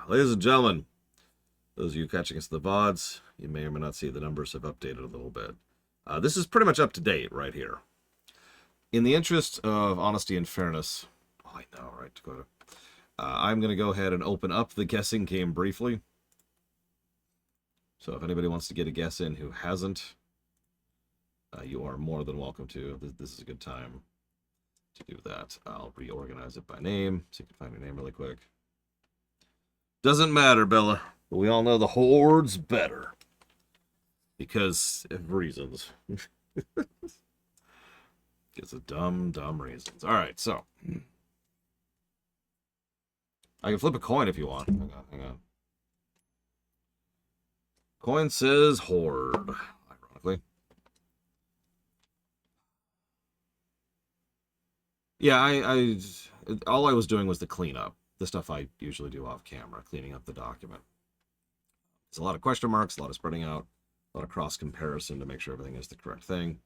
ladies and gentlemen, those of you catching us in the VODs, you may or may not see the numbers have updated a little bit. This is pretty much up to date right here. In the interest of honesty and fairness, oh, I know, right, Dakota? I'm going to go ahead and open up the guessing game briefly. So if anybody wants to get a guess in who hasn't, you are more than welcome to. This is a good time to do that. I'll reorganize it by name, so you can find your name really quick. Doesn't matter, Bella. We all know the Horde's better. Because of reasons. Because of dumb reasons. Alright, so. I can flip a coin if you want. Hang on. Coin says Horde, ironically. Yeah, all I was doing was the cleanup. The stuff I usually do off camera, cleaning up the document. There's a lot of question marks, a lot of spreading out, a lot of cross comparison to make sure everything is the correct thing.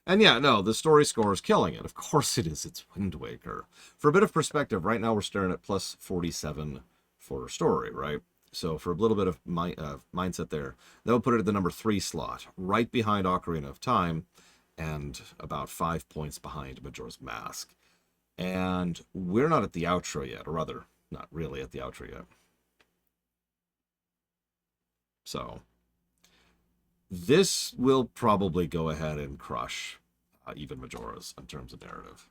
And yeah, no, the story score is killing it. Of course it is. It's Wind Waker. For a bit of perspective, right now we're staring at plus 47 for story, right? So for a little bit of mindset there, that would put it at the number 3 slot, right behind Ocarina of Time, and about 5 points behind Majora's Mask. And we're not at the outro yet, or rather, not really at the outro yet. So this will probably go ahead and crush even Majora's in terms of narrative.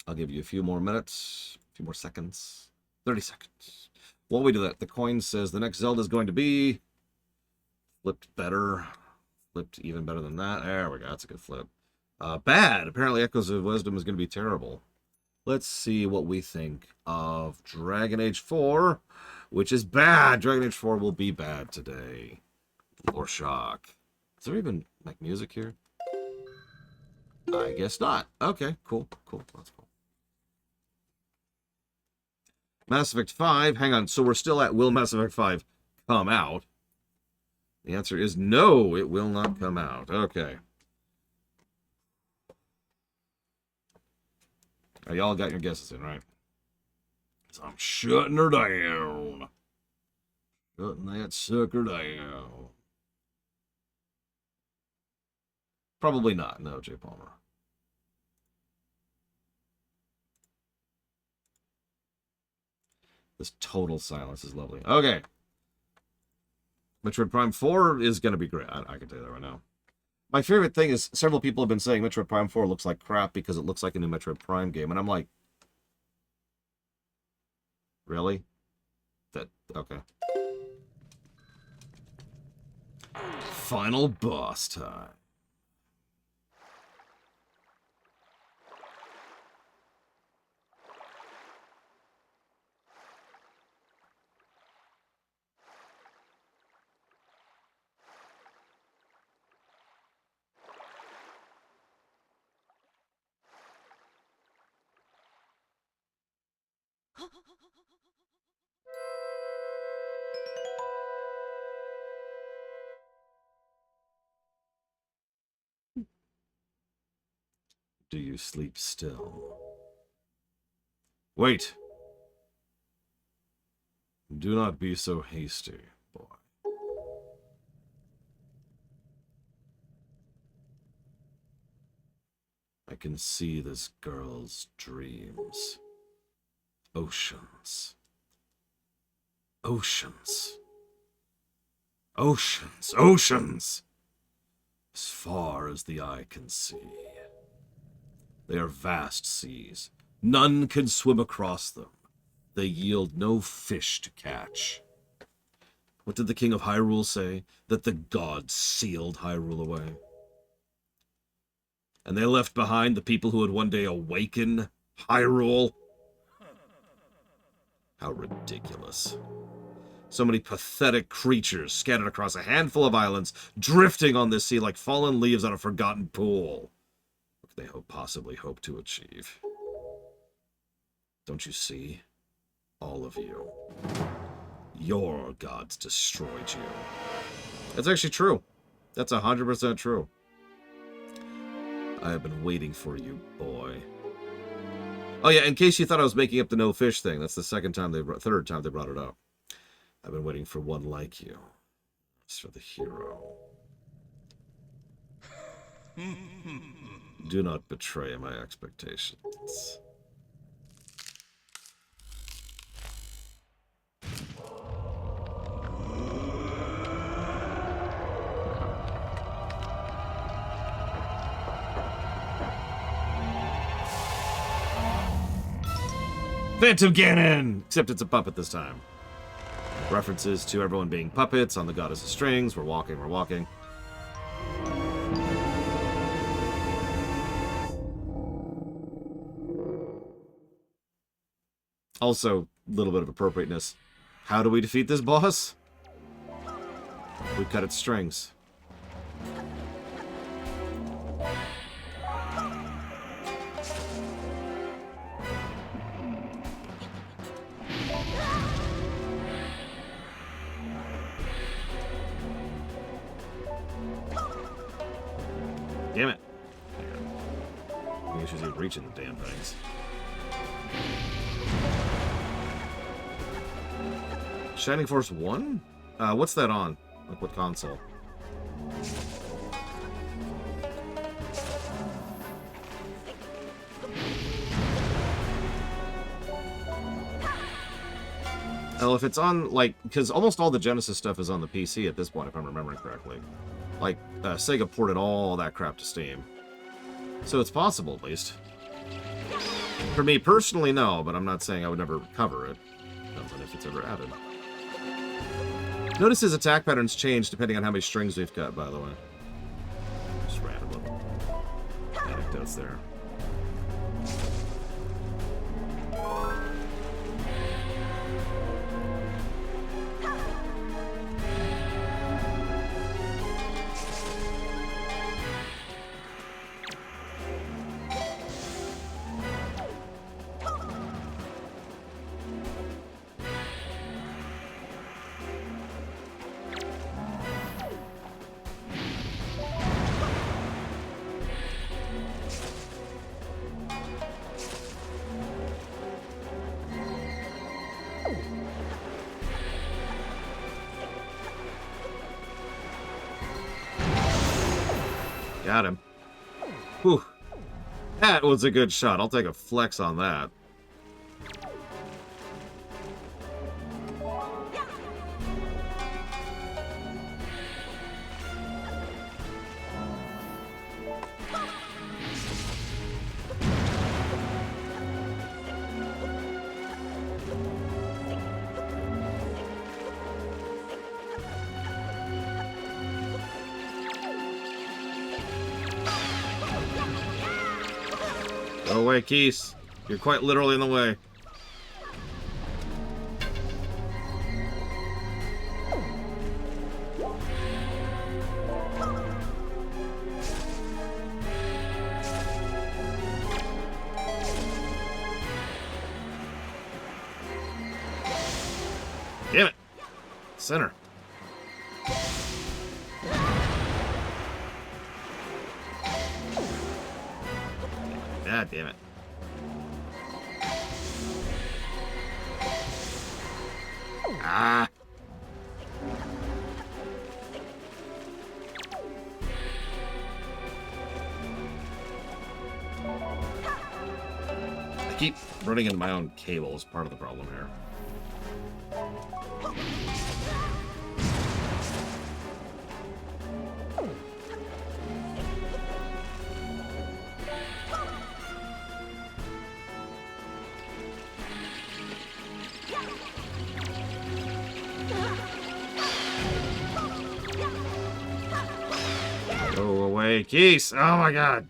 I'll give you a few more minutes, a few more seconds, 30 seconds. While we do that, the coin says the next Zelda is going to be flipped better, flipped even better than that. There we go, that's a good flip. Bad. Apparently Echoes of Wisdom is going to be terrible. Let's see what we think of Dragon Age 4, which is bad. Dragon Age 4 will be bad today. Or shock. Is there even like music here? I guess not. Okay, cool. That's cool. Mass Effect 5. Hang on, so we're still at will Mass Effect 5 come out? The answer is no, it will not come out. Okay. Y'all got your guesses in, right? So I'm shutting her down. Shutting that sucker down. Probably not. No, Jay Palmer. This total silence is lovely. Okay. Metroid Prime 4 is going to be great. I can tell you that right now. My favorite thing is several people have been saying Metroid Prime 4 looks like crap because it looks like a new Metroid Prime game. And I'm like, really? Okay. Final boss time. Do you sleep still? Wait. Do not be so hasty, boy. I can see this girl's dreams. Oceans. Oceans. Oceans. Oceans! As far as the eye can see. They are vast seas. None can swim across them. They yield no fish to catch. What did the King of Hyrule say? That the gods sealed Hyrule away. And they left behind the people who would one day awaken Hyrule. How ridiculous. So many pathetic creatures scattered across a handful of islands, drifting on this sea like fallen leaves on a forgotten pool. What could they possibly hope to achieve? Don't you see? All of you. Your gods destroyed you. That's actually true. That's 100% true. I have been waiting for you, boy. Oh yeah, in case you thought I was making up the no fish thing, that's the third time they brought it up. I've been waiting for one like you. It's for the hero. Do not betray my expectations. Phantom Ganon! Except it's a puppet this time. References to everyone being puppets on the Goddess of Strings. We're walking, we're walking. Also, a little bit of appropriateness. How do we defeat this boss? We cut its strings. Damn it. I think she's even reaching the damn things. Shining Force 1? What's that on? Like, what console? Well, if it's on, like, because almost all the Genesis stuff is on the PC at this point, if I'm remembering correctly. Like, Sega ported all that crap to Steam. So it's possible, at least. For me personally, no, but I'm not saying I would never cover it. Depends on if it's ever added. Notice his attack patterns change depending on how many strings we've cut, by the way. Just random little anecdotes there. Got him. Whew. That was a good shot. I'll take a flex on that. Go away, Keys. You're quite literally in the way. Damn it. Center. God damn it. Ah. I keep running into my own cable is part of the problem here. Go away, Keys! Oh my god!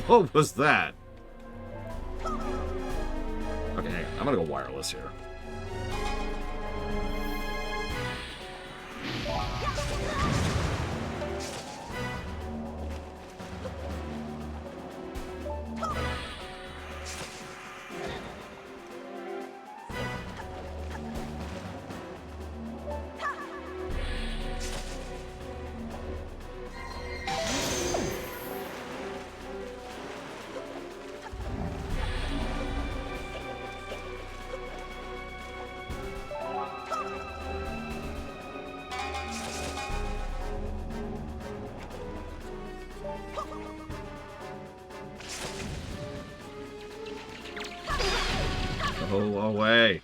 What was that? Okay, hang on. I'm gonna go wireless here. Go away.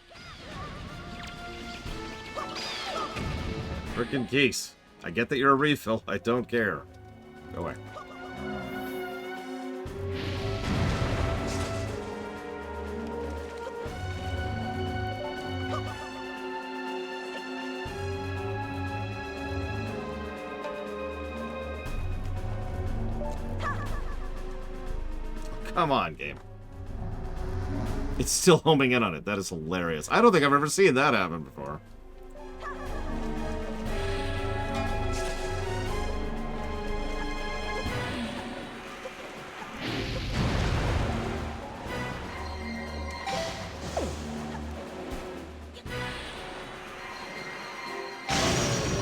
Frickin' geese. I get that you're a refill. I don't care. Go away. Come on, game. It's still homing in on it. That is hilarious. I don't think I've ever seen that happen before.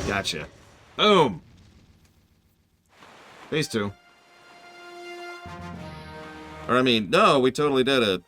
Gotcha. Boom! Phase 2. Or, I mean, no, we totally did it.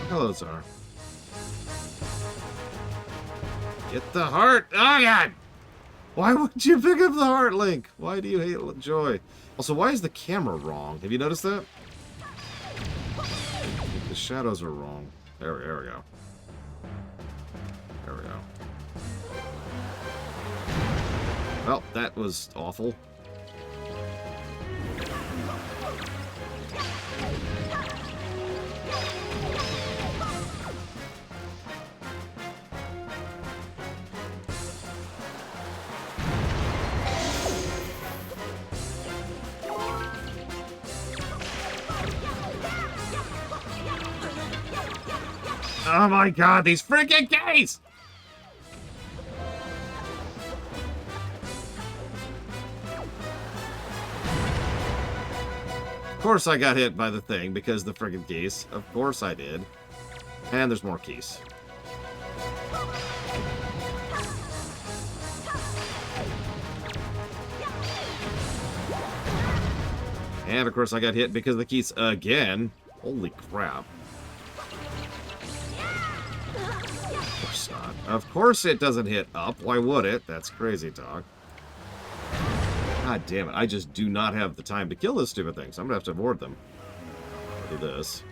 Hello, Tsar. Get the heart! Oh, God! Why would you pick up the heart, Link? Why do you hate joy? Also, why is the camera wrong? Have you noticed that? The shadows are wrong. There we go. There we go. Well, that was awful. Oh my God, these freaking keys! Of course I got hit by the thing because the friggin' keys. Of course I did. And there's more keys. And of course I got hit because of the keys again. Holy crap. Of course it doesn't hit up. Why would it? That's crazy talk. God damn it. I just do not have the time to kill this stupid thing, so I'm going to have to avoid them. Do this.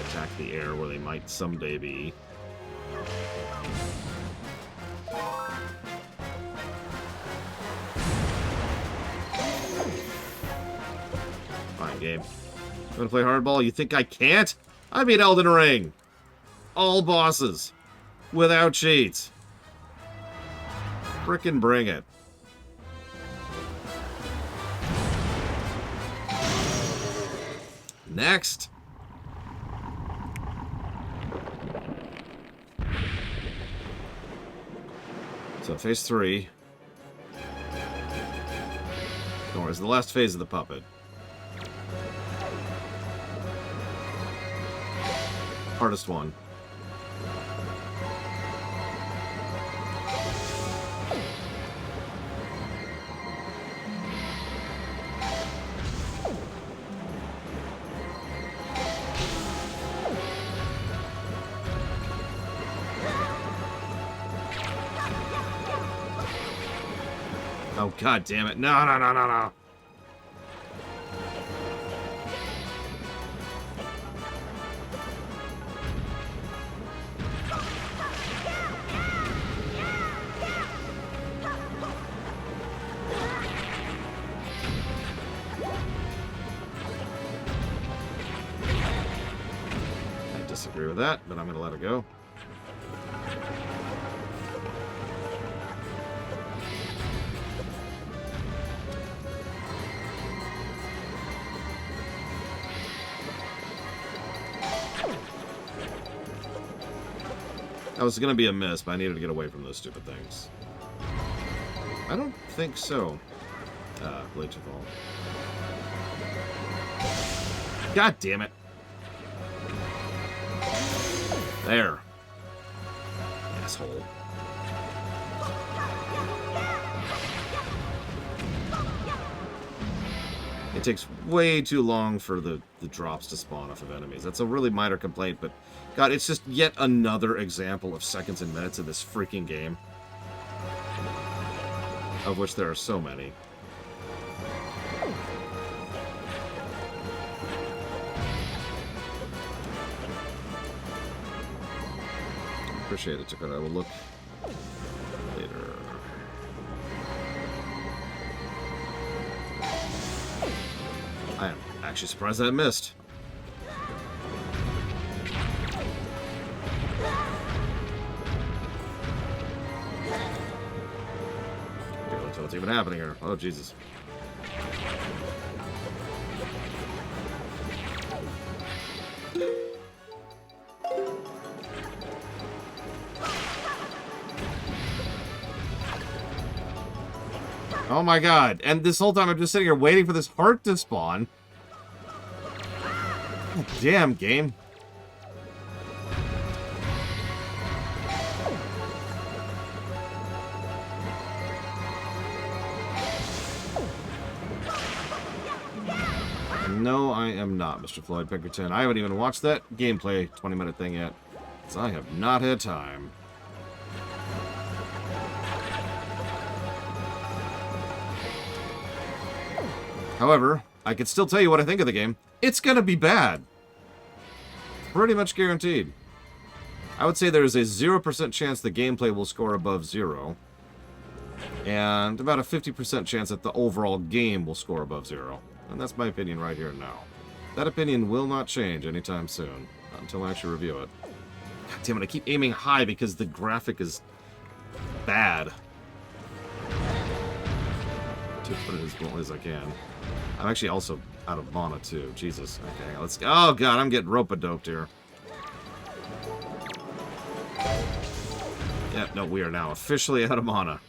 Attack the air where they might someday be. Fine, game. You want to play hardball? You think I can't? I beat Elden Ring! All bosses. Without cheats. Frickin' bring it. Next. So phase 3. Don't worry, it's the last phase of the puppet. Hardest one. Oh, God damn it. No, no, no, no, no. agree with that, but I'm going to let it go. That was going to be a miss, but I needed to get away from those stupid things. I don't think so. Blade to fall. God damn it. There. Asshole. It takes way too long for the drops to spawn off of enemies. That's a really minor complaint, but God, it's just yet another example of seconds and minutes in this freaking game. Of which there are so many. Appreciate it, Dakota. I will look later. I am actually surprised that I missed. Barely tell what's even happening here. Oh, Jesus. Oh my god. And this whole time I'm just sitting here waiting for this heart to spawn. God damn, game. No, I am not, Mr. Floyd Pinkerton. I haven't even watched that gameplay 20-minute thing yet. So I have not had time. However, I can still tell you what I think of the game. It's gonna be bad. Pretty much guaranteed. I would say there is a 0% chance the gameplay will score above 0. And about a 50% chance that the overall game will score above 0. And that's my opinion right here and now. That opinion will not change anytime soon. Not until I actually review it. God damn it, I keep aiming high because the graphic is bad. To put it as bluntly as I can. I'm actually also out of mana too. Jesus. Okay, let's go. Oh god, I'm getting rope-a-doped here. Yeah, no, we are now officially out of mana.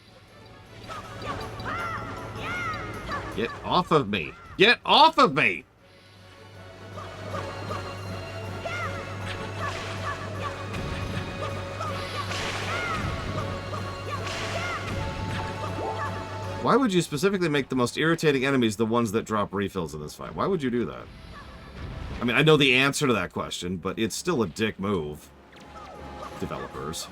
Get off of me! Get off of me! Why would you specifically make the most irritating enemies the ones that drop refills in this fight? Why would you do that? I mean, I know the answer to that question, but it's still a dick move. Developers.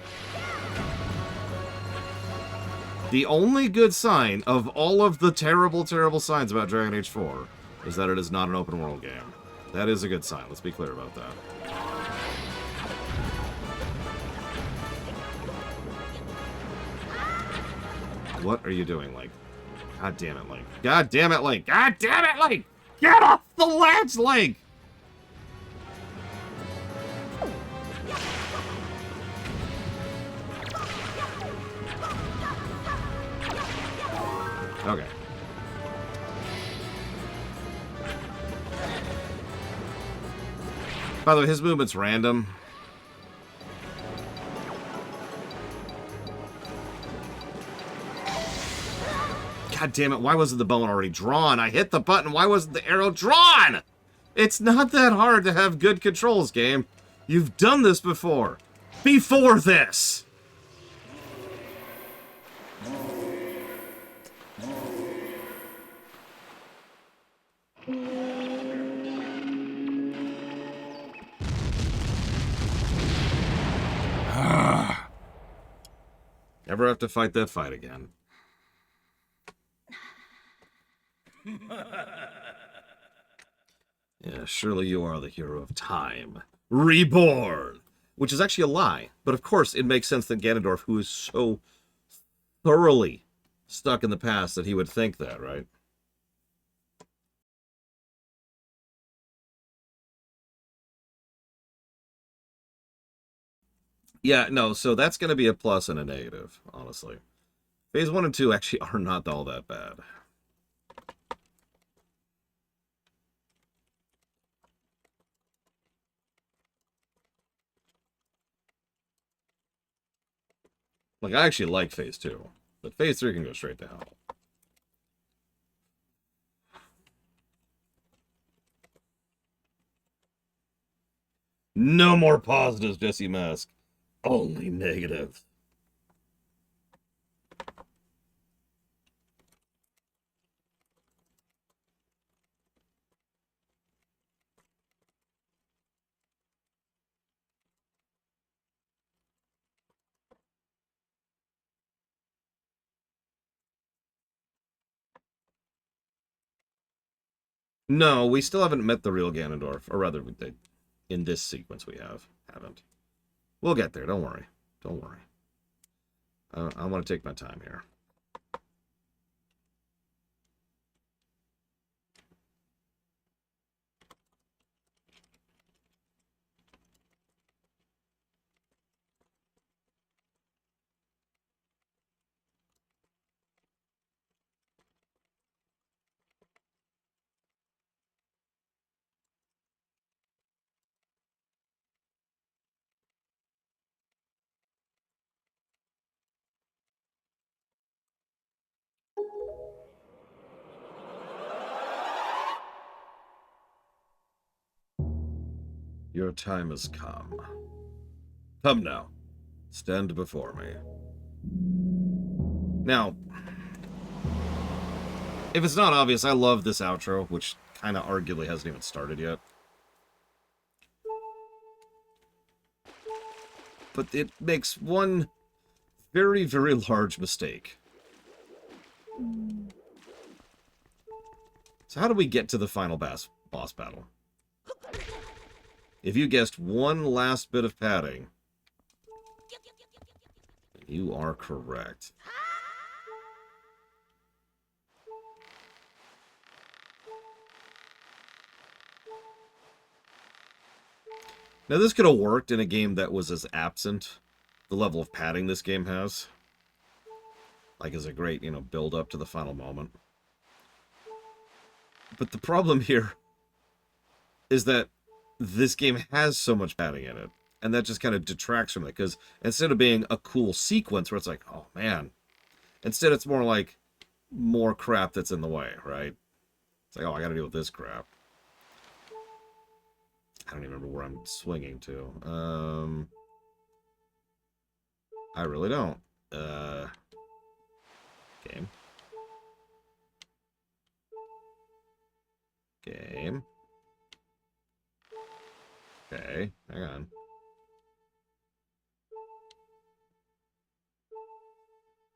The only good sign of all of the terrible, terrible signs about Dragon Age 4 is that it is not an open world game. That is a good sign. Let's be clear about that. What are you doing, Link? God damn it, Link. God damn it, Link. God damn it, Link! Get off the ledge, Link! Okay. By the way, his movement's random. God damn it, why wasn't the bow already drawn? I hit the button, why wasn't the arrow drawn? It's not that hard to have good controls, game. You've done this before. Before this! Never have to fight that fight again. Yeah, surely you are the hero of time. Reborn! Which is actually a lie. But of course, it makes sense that Ganondorf, who is so thoroughly stuck in the past, that he would think that, right? Yeah, no, so that's going to be a plus and a negative, honestly. Phase 1 and 2 actually are not all that bad. Like, I actually like Phase 2, but Phase 3 can go straight to hell. No more positives, Jesse Mask. Only negative. No, we still haven't met the real Ganondorf. Or rather, in this sequence we haven't. We'll get there, don't worry. Don't worry. I want to take my time here. Your time has come. Come now. Stand before me. Now, if it's not obvious, I love this outro, which kind of arguably hasn't even started yet. But it makes one very, very large mistake. So how do we get to the final boss battle? If you guessed one last bit of padding, you are correct. Now, this could have worked in a game that was as absent the level of padding this game has. Like, as a great, build up to the final moment. But the problem here is that this game has so much padding in it. And that just kind of detracts from it. Because instead of being a cool sequence where it's like, oh, man. Instead, it's more like more crap that's in the way, right? It's like, oh, I gotta deal with this crap. I don't even remember where I'm swinging to. I really don't. Game. Game. Okay, hang on.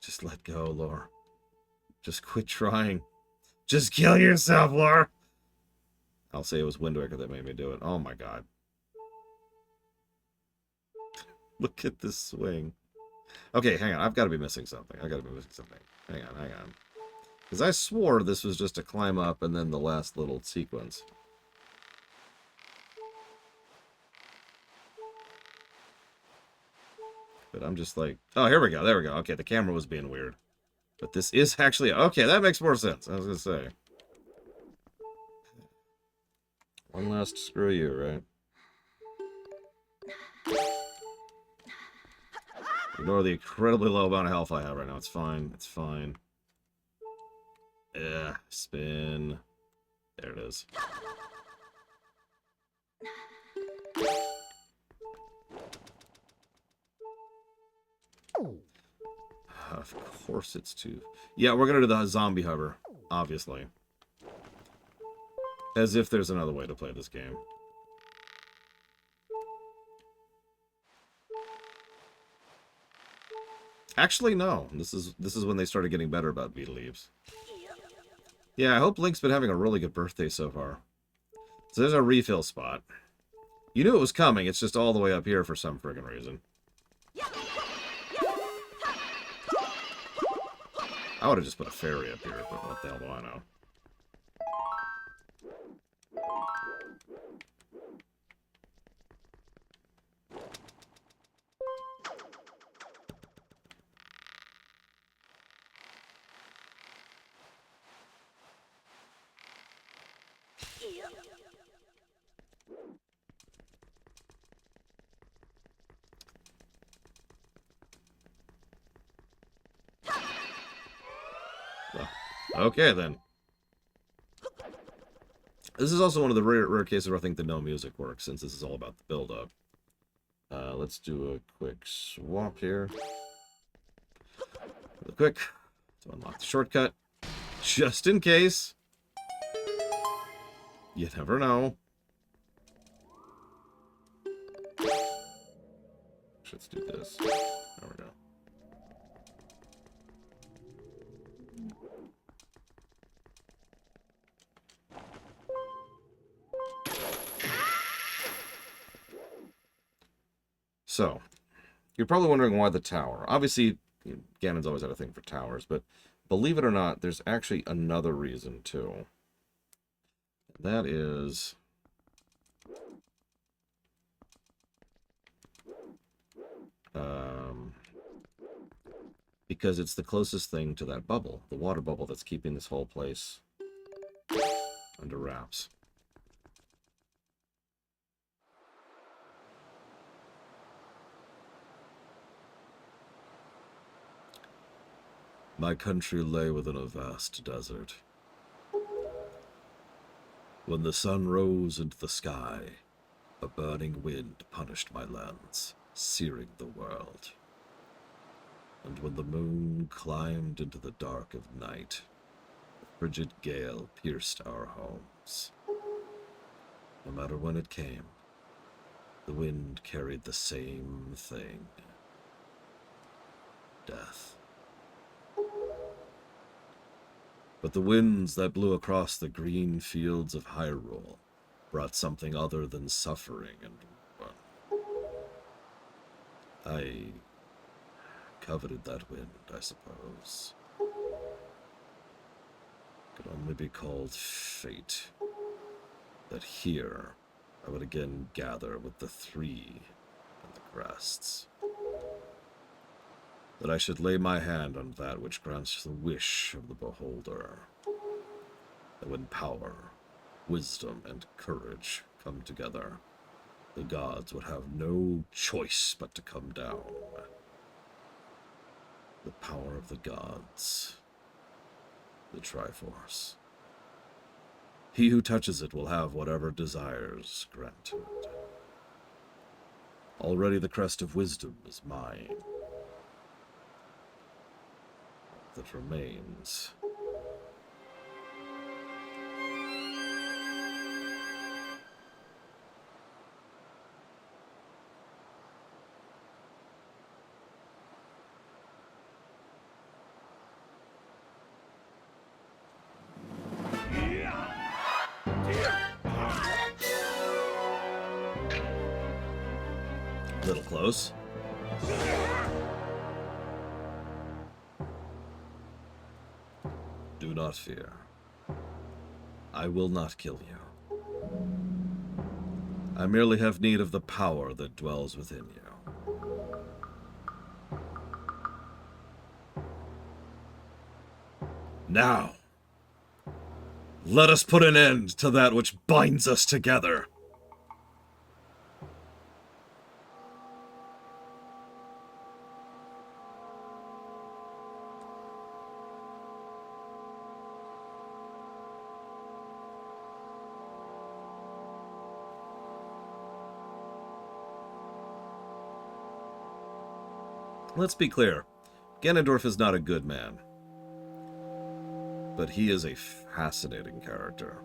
Just let go, Lore. Just quit trying. Just kill yourself, Lore! I'll say it was Wind Waker that made me do it. Oh my god. Look at this swing. Okay, hang on. I've got to be missing something. I've got to be missing something. Hang on, hang on. Because I swore this was just a climb up and then the last little sequence. But I'm just like... Oh, here we go. There we go. Okay, the camera was being weird. But this is actually... Okay, that makes more sense. I was going to say. One last screw you, right? Ignore the incredibly low amount of health I have right now. It's fine. It's fine. Yeah, spin. There it is. Of course it's two. Yeah, we're gonna do the zombie hover, obviously. As if there's another way to play this game. Actually, no. This is when they started getting better about beetle leaves. Yeah, I hope Link's been having a really good birthday so far. So there's a refill spot. You knew it was coming, it's just all the way up here for some friggin' reason. I would have just put a fairy up here, but what the hell do I know? Okay, then. This is also one of the rare cases where I think the no music works, since this is all about the build-up. Let's do a quick swap here. Real quick. To unlock the shortcut. Just in case. You never know. Let's do this. There we go. So, you're probably wondering why the tower. Obviously, Ganon's always had a thing for towers, but believe it or not, there's actually another reason, too. That is... because it's the closest thing to that bubble, the water bubble that's keeping this whole place under wraps. My country lay within a vast desert. When the sun rose into the sky, a burning wind punished my lands, searing the world. And when the moon climbed into the dark of night, a frigid gale pierced our homes. No matter when it came, the wind carried the same thing. Death. But the winds that blew across the green fields of Hyrule brought something other than suffering and ruin. I coveted that wind, I suppose. It could only be called fate. That here I would again gather with the three and the crests. That I should lay my hand on that which grants the wish of the beholder. That when power, wisdom, and courage come together, the gods would have no choice but to come down. The power of the gods. The Triforce. He who touches it will have whatever desires granted. Already the crest of wisdom is mine. That remains. A little close. Do not fear. I will not kill you. I merely have need of the power that dwells within you. Now, let us put an end to that which binds us together. Let's be clear. Ganondorf is not a good man. But he is a fascinating character.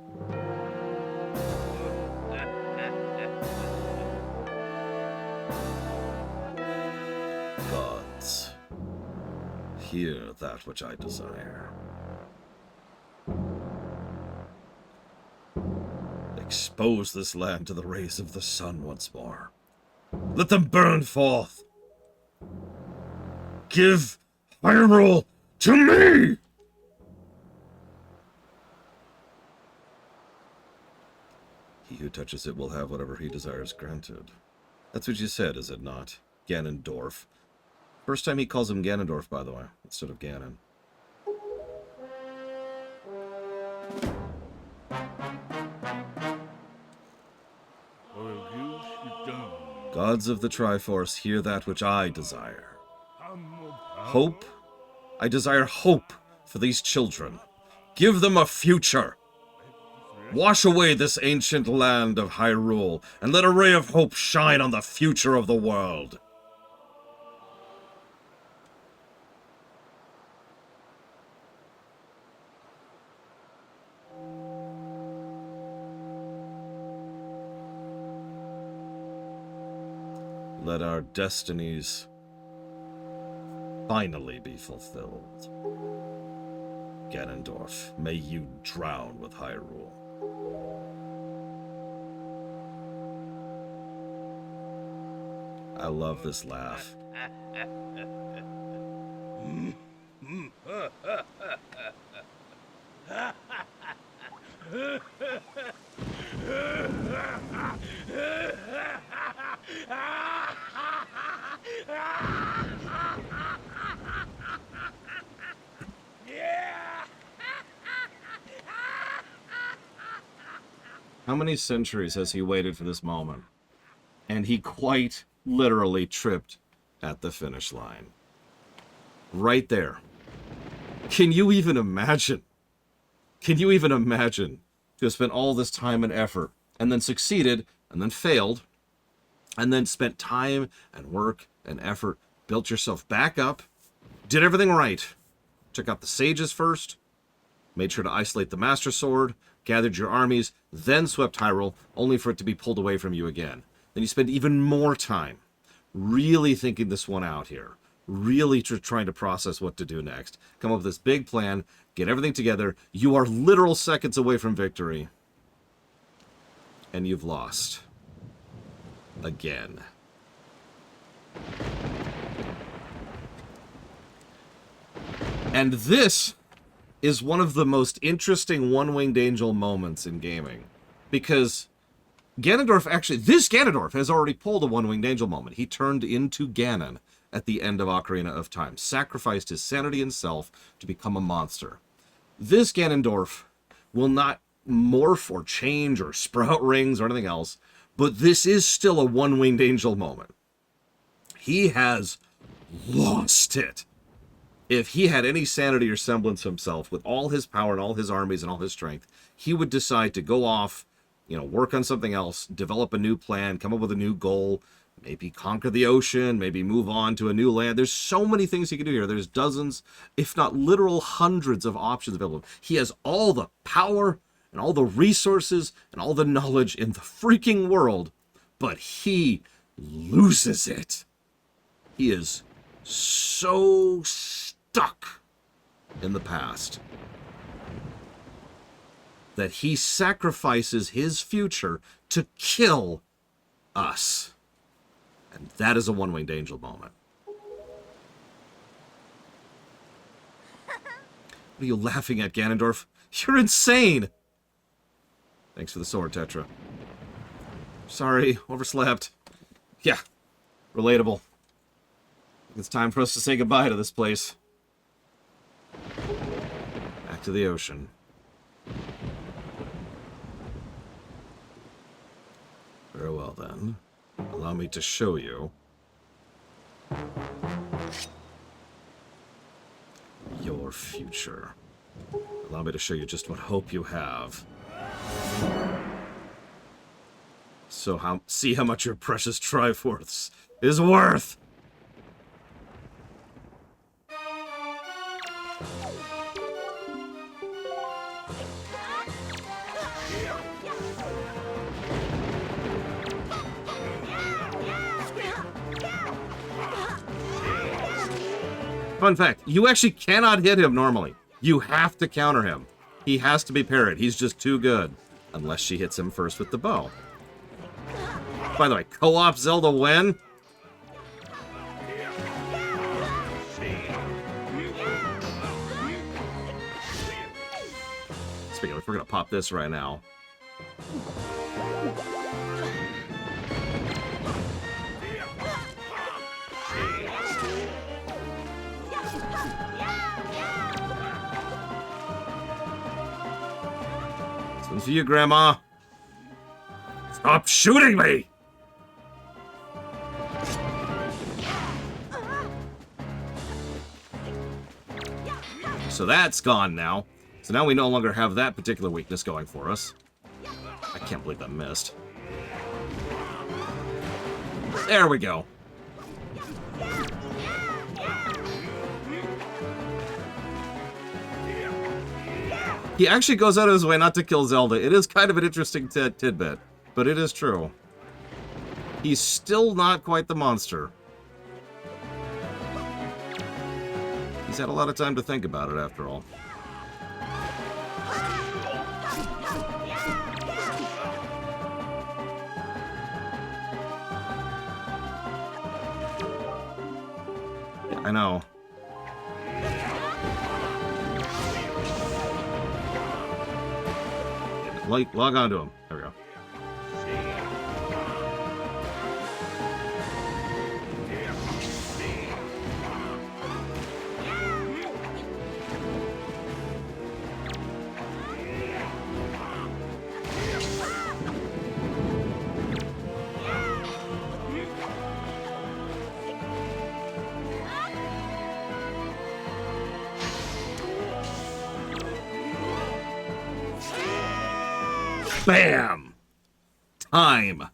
Gods, hear that which I desire. Expose this land to the rays of the sun once more. Let them burn forth. Give Hyrule to me! He who touches it will have whatever he desires granted. That's what you said, is it not? Ganondorf. First time he calls him Ganondorf, by the way, instead of Ganon. Gods of the Triforce, hear that which I desire. Hope? I desire hope for these children. Give them a future. Wash away this ancient land of Hyrule, and let a ray of hope shine on the future of the world. Let our destinies finally be fulfilled. Ganondorf, may you drown with Hyrule. I love this laugh. How many centuries has he waited for this moment? And he quite literally tripped at the finish line. Right there. Can you even imagine? Can you even imagine to have spent all this time and effort and then succeeded and then failed and then spent time and work and effort, built yourself back up, did everything right, took out the sages first, made sure to isolate the Master Sword, gathered your armies, then swept Hyrule, only for it to be pulled away from you again. Then you spend even more time really thinking this one out here, really trying to process what to do next, come up with this big plan, get everything together. You are literal seconds away from victory, and you've lost. Again. And this is one of the most interesting One-Winged Angel moments in gaming. Because Ganondorf actually... This Ganondorf has already pulled a One-Winged Angel moment. He turned into Ganon at the end of Ocarina of Time. Sacrificed his sanity and self to become a monster. This Ganondorf will not morph or change or sprout rings or anything else. But this is still a One-Winged Angel moment. He has lost it. If he had any sanity or semblance of himself, with all his power and all his armies and all his strength, he would decide to go off, work on something else, develop a new plan, come up with a new goal, maybe conquer the ocean, maybe move on to a new land. There's so many things he can do here. There's dozens, if not literal hundreds of options available. He has all the power and all the resources and all the knowledge in the freaking world, but he loses it. He is so stuck in the past that he sacrifices his future to kill us. And that is a One-Winged Angel moment. What are you laughing at, Ganondorf? You're insane! Thanks for the sword, Tetra. Sorry, overslept. Yeah, relatable. It's time for us to say goodbye to this place. Back to the ocean. Very well, then. Allow me to show you your future. Allow me to show you just what hope you have. So see how much your precious Triforce is worth! Fun fact, you actually cannot hit him normally. You have to counter him. He has to be parried. He's just too good. Unless she hits him first with the bow. By the way, co-op Zelda when? Speaking of, we're gonna pop this right now. This one's for you, Grandma. Stop shooting me! So that's gone now. So now we no longer have that particular weakness going for us. I can't believe that missed. There we go. He actually goes out of his way not to kill Zelda. It is kind of an interesting tidbit, but it is true. He's still not quite the monster. He's had a lot of time to think about it, after all. Yeah, I know. Log on to him. There we go. Bam! Time.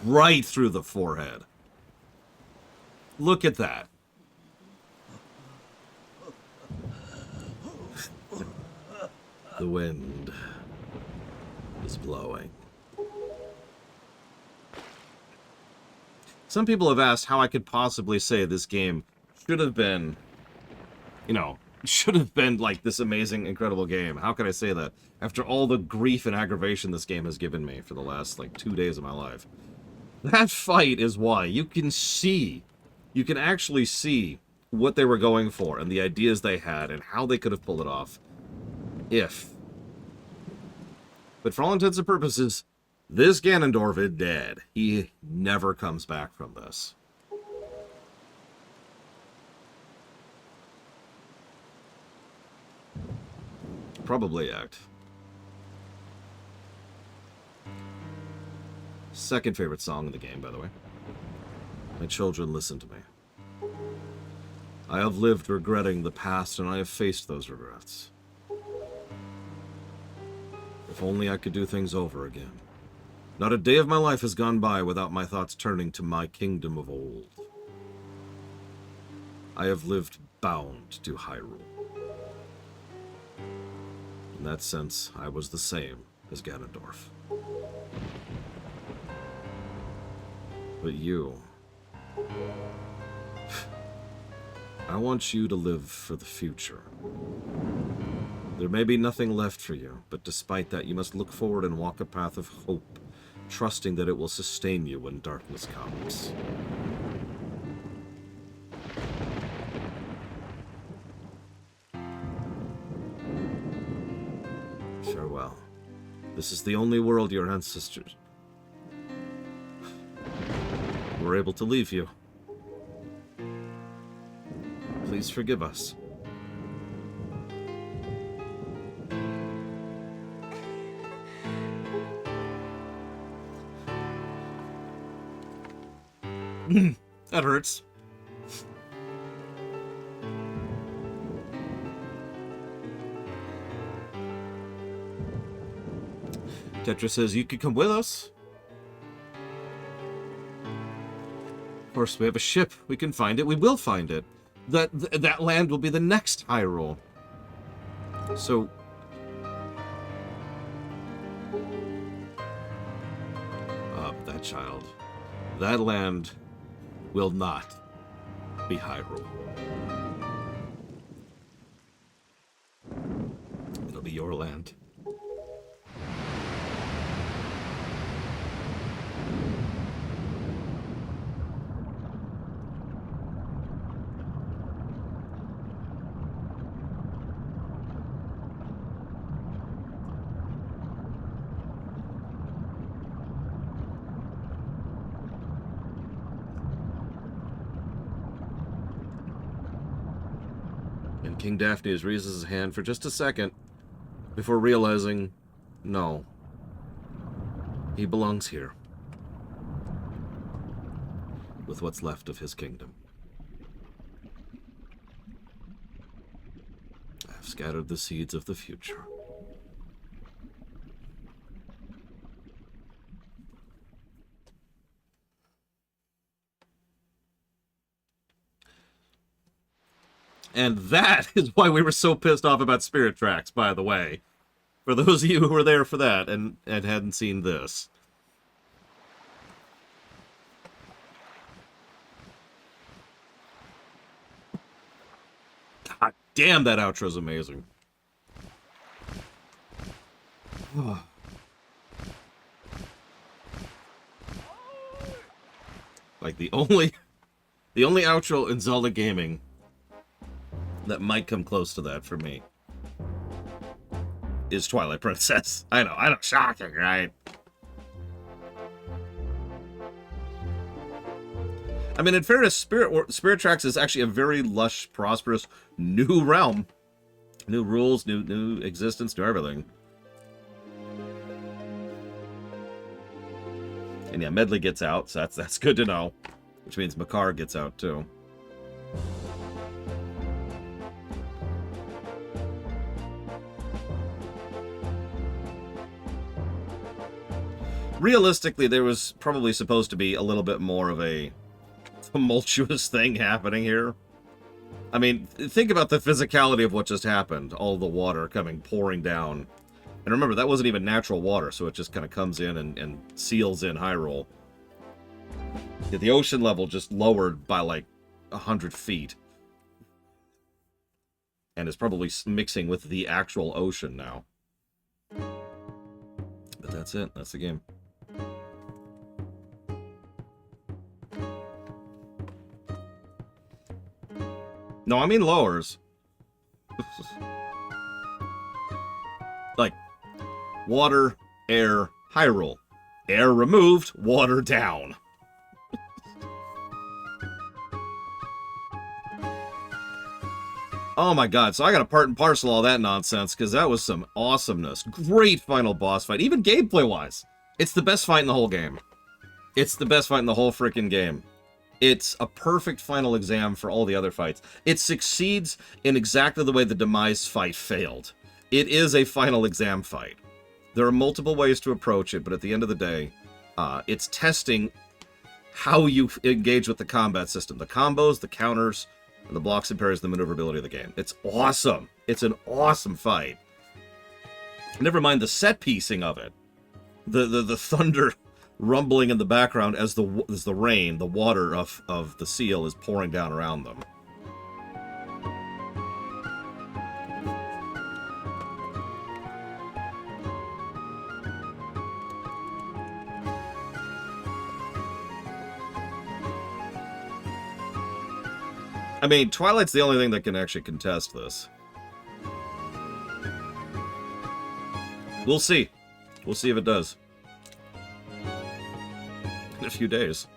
Right through the forehead. Look at that. The wind is blowing. Some people have asked how I could possibly say this game should have been, you know, should have been like this amazing, incredible game. How could I say that? After all the grief and aggravation this game has given me for the last, like, 2 days of my life. That fight is why. You can see, you can actually see what they were going for and the ideas they had and how they could have pulled it off. If. But for all intents and purposes, this Ganondorf is dead. He never comes back from this. Probably act. Second favorite song in the game, by the way. My children, listen to me. I have lived regretting the past, and I have faced those regrets. If only I could do things over again. Not a day of my life has gone by without my thoughts turning to my kingdom of old. I have lived bound to Hyrule. In that sense, I was the same as Ganondorf. But you... I want you to live for the future. There may be nothing left for you, but despite that, you must look forward and walk a path of hope, trusting that it will sustain you when darkness comes. Farewell. This is the only world your ancestors were able to leave you. Please forgive us. That hurts. Tetra says, you could come with us. Of course, we have a ship. We can find it. We will find it. That land will be the next Hyrule. So... that child. That land will not be Hyrule. It'll be your land. And King Daphne raises his hand for just a second before realizing, no, he belongs here. with what's left of his kingdom. I have scattered the seeds of the future. And that is why we were so pissed off about Spirit Tracks, by the way. For those of you who were there for that and hadn't seen this. God damn, that outro's amazing. Like, the only outro in Zelda gaming that might come close to that for me is Twilight Princess. I know, shocking, right? I mean, in fairness, Spirit Tracks is actually a very lush, prosperous new realm. New rules, new existence, new everything. And yeah, Medley gets out, so that's good to know. Which means Makar gets out, too. Realistically, there was probably supposed to be a little bit more of a tumultuous thing happening here. I mean, think about the physicality of what just happened. All the water pouring down. And remember, that wasn't even natural water, so it just kind of comes in and seals in Hyrule. Yeah, the ocean level just lowered by like 100 feet. And is probably mixing with the actual ocean now. But that's it. That's the game. No, I mean lowers. Like, water, air, Hyrule. Air removed, water down. Oh my god, so I gotta part and parcel all that nonsense, because that was some awesomeness. Great final boss fight, even gameplay-wise. It's the best fight in the whole game. It's the best fight in the whole freaking game. It's a perfect final exam for all the other fights. It succeeds in exactly the way the Demise fight failed. It is a final exam fight. There are multiple ways to approach it, but at the end of the day, it's testing how you engage with the combat system. The combos, the counters, and the blocks and parries, the maneuverability of the game. It's awesome. It's an awesome fight. Never mind the set piecing of it. The thunder rumbling in the background as the rain, the water of the seal is pouring down around them. I mean, Twilight's the only thing that can actually contest this. We'll see. We'll see if it does. In a few days.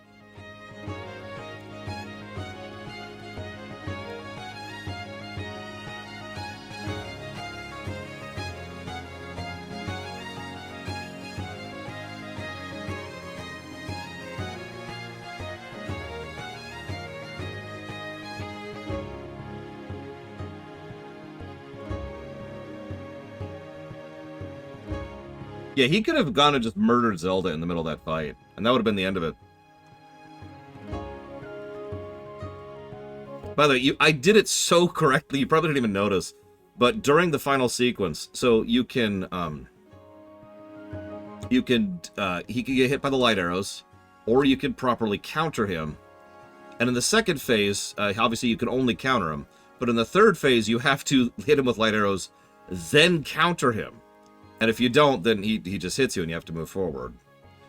Yeah, he could have gone and just murdered Zelda in the middle of that fight, and that would have been the end of it. By the way, I did it so correctly, you probably didn't even notice, but during the final sequence, so he can get hit by the light arrows, or you can properly counter him. And in the second phase, obviously you can only counter him, but in the third phase, you have to hit him with light arrows, then counter him. And if you don't, then he just hits you and you have to move forward.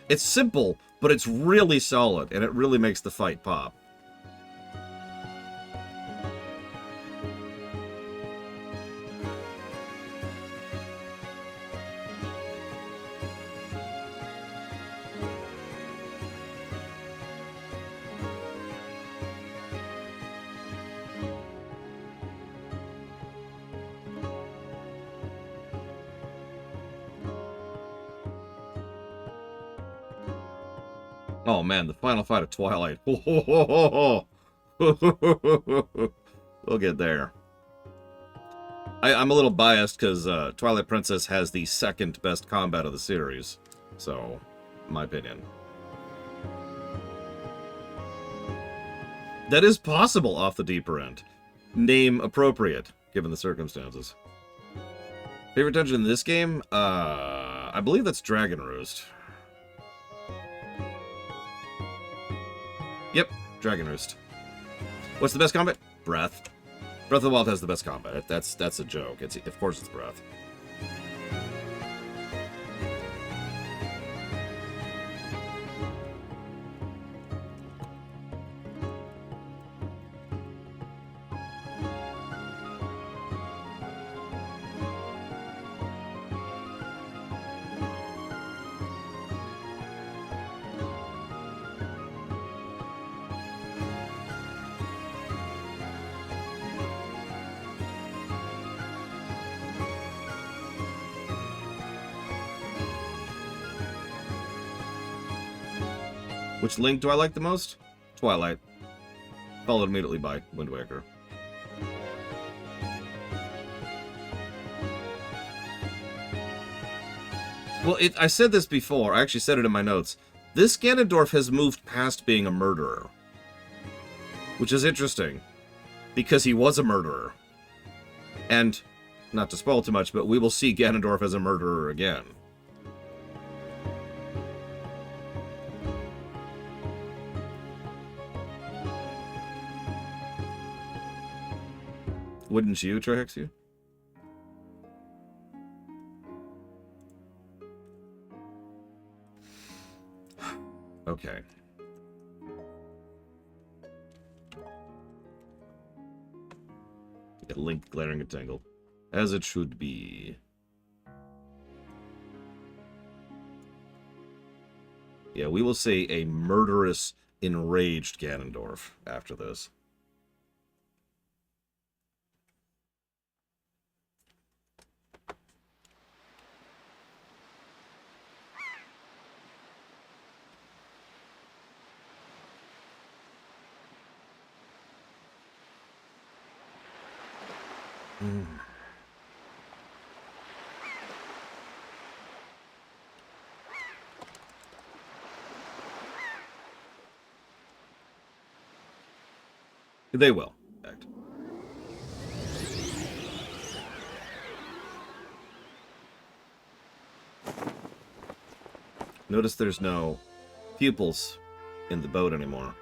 It's simple, but it's really solid, and it really makes the fight pop. Oh man, the final fight of Twilight. Ho, ho, ho, ho, ho. We'll get there. I'm a little biased because Twilight Princess has the second best combat of the series. So, my opinion. That is possible off the deeper end. Name appropriate, given the circumstances. Favorite dungeon in this game? I believe that's Dragon Roost. Yep, Dragon Roost. What's the best combat? Breath. Breath of the Wild has the best combat. That's a joke. Of course it's Breath. Which Link do I like the most? Twilight. Followed immediately by Wind Waker. Well, I said this before. I actually said it in my notes. This Ganondorf has moved past being a murderer. Which is interesting. Because he was a murderer. And, not to spoil too much, but we will see Ganondorf as a murderer again. Wouldn't you, Trihexu? Okay. Get Link glaring at Tangle. As it should be. Yeah, we will see a murderous, enraged Ganondorf after this. They will. Act. Notice there's no pupils in the boat anymore.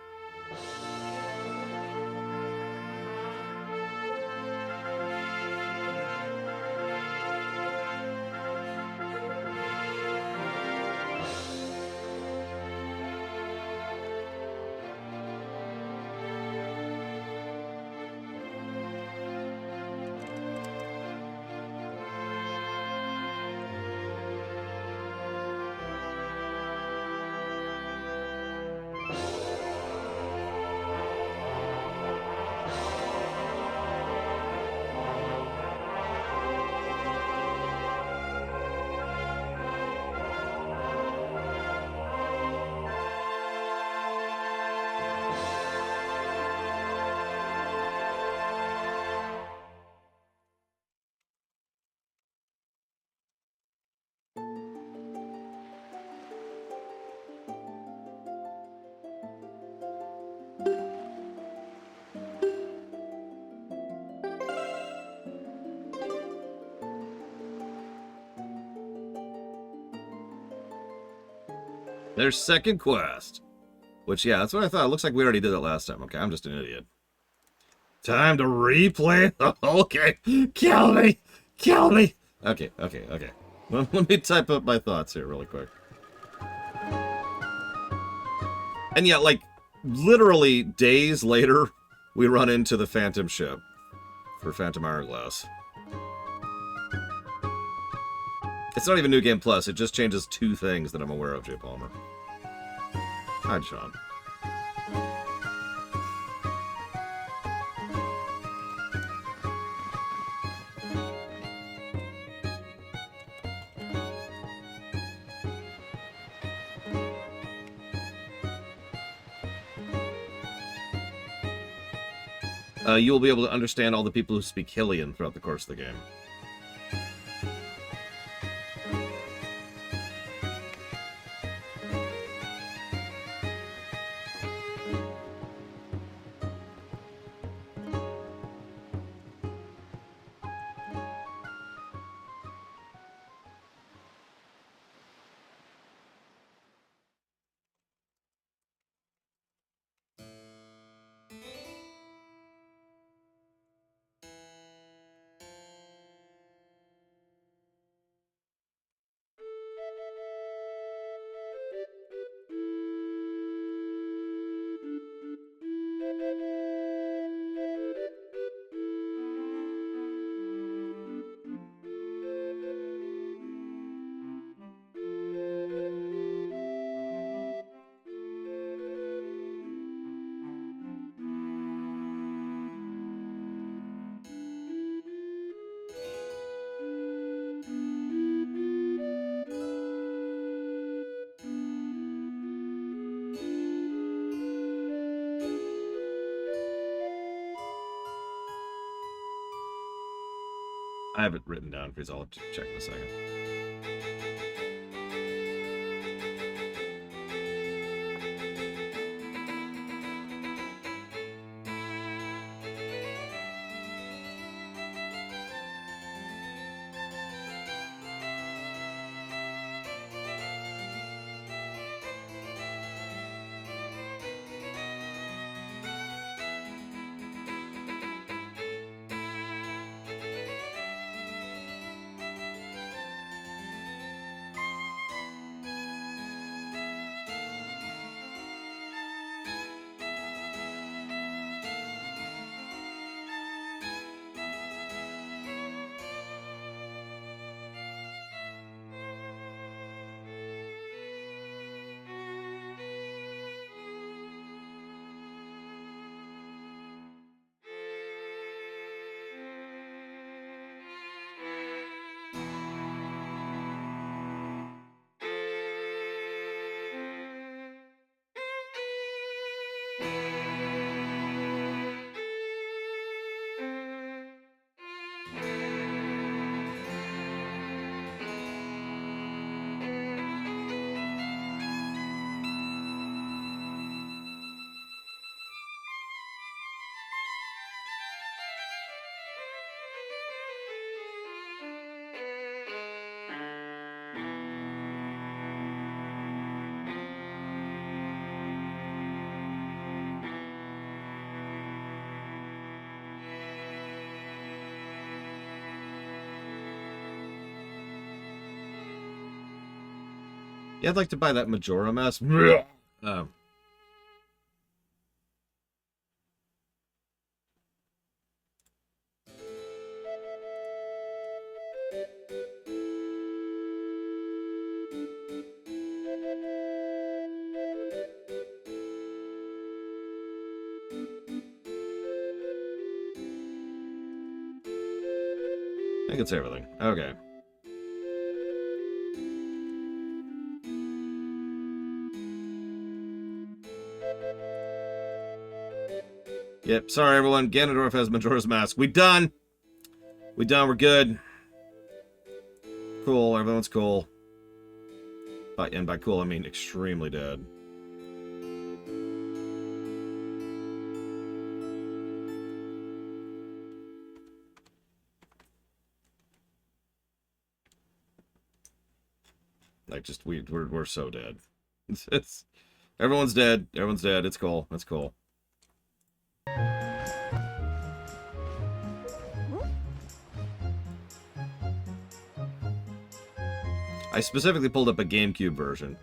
Their second quest. Which, yeah, that's what I thought. It looks like we already did it last time. Okay, I'm just an idiot. Time to replay. Okay, kill me. Kill me. Okay. Let me type up my thoughts here really quick. And yeah, like, literally days later, we run into the Phantom ship for Phantom Hourglass. It's not even New Game Plus, it just changes 2 things that I'm aware of, Jay Palmer. Hi, Sean. you will be able to understand all the people who speak Hylian throughout the course of the game. I have it written down because I'll check in a second. Yeah, I'd like to buy that Majora mask. Um, I think it's everything. Okay. Yep, sorry everyone. Ganondorf has Majora's Mask. We done! We done, we're good. Cool, everyone's cool. And by cool, I mean extremely dead. Like, just, we're so dead. Everyone's dead. Everyone's dead. It's cool. It's cool. I specifically pulled up a GameCube version.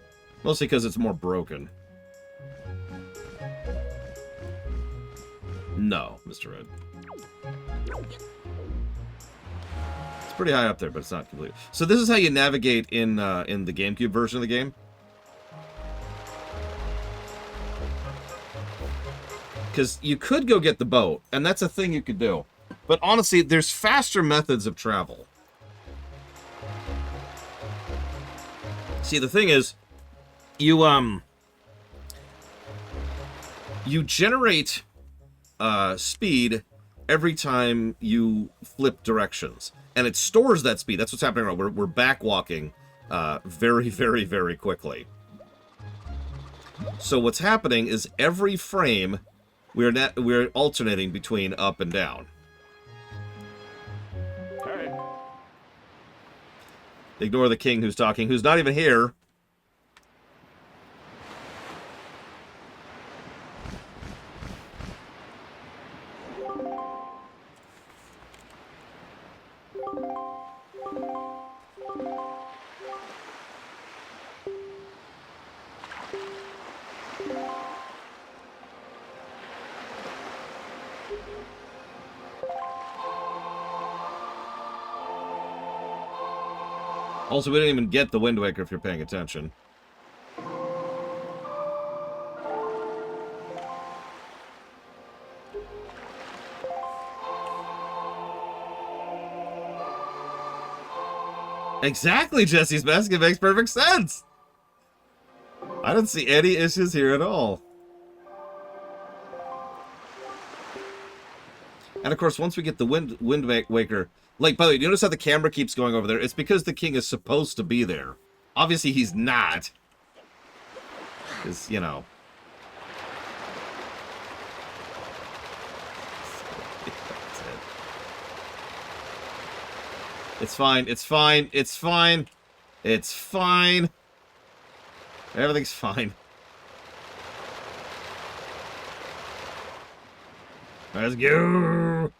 Mostly because it's more broken. No, Mr. Red. It's pretty high up there, but it's not complete. So this is how you navigate in the GameCube version of the game. Because you could go get the boat, and that's a thing you could do. But honestly, there's faster methods of travel. See, the thing is, you generate speed every time you flip directions. And it stores that speed. That's what's happening right now. We're back walking very, very, very quickly. So what's happening is every frame we're alternating between up and down. Hey. Ignore the king who's talking, who's not even here. Also, we didn't even get the Wind Waker if you're paying attention. Exactly, Jesse's basket makes perfect sense. I don't see any issues here at all. And of course, once we get the Wind Waker, like, by the way, you notice how the camera keeps going over there? It's because the king is supposed to be there. Obviously, he's not. Because, you know. It's fine, it's fine, it's fine. It's fine. Everything's fine. Let's go!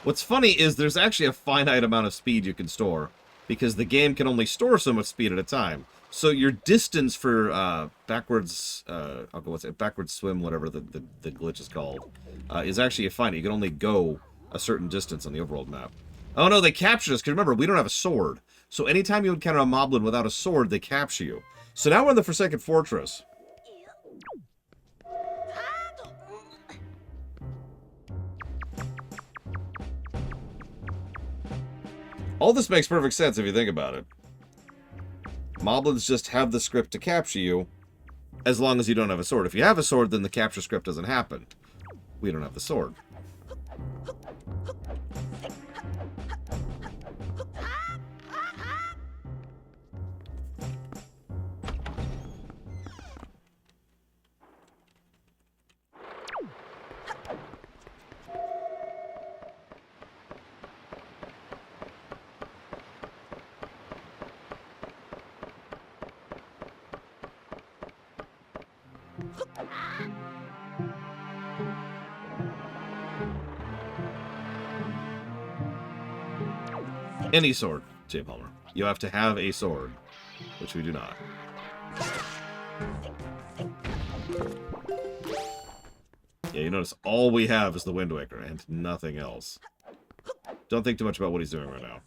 What's funny is there's actually a finite amount of speed you can store, because the game can only store so much speed at a time. So your distance for backwards, backwards swim, whatever the glitch is called, is actually a finite. You can only go a certain distance on the overworld map. Oh no, they captured us, because remember, we don't have a sword. So anytime you encounter a moblin without a sword, they capture you. So now we're in the Forsaken Fortress. All this makes perfect sense if you think about it. Moblins just have the script to capture you, as long as you don't have a sword. If you have a sword, then the capture script doesn't happen. We don't have the sword. Any sword, J. Palmer. You have to have a sword, which we do not. Yeah, you notice all we have is the Wind Waker and nothing else. Don't think too much about what he's doing right now.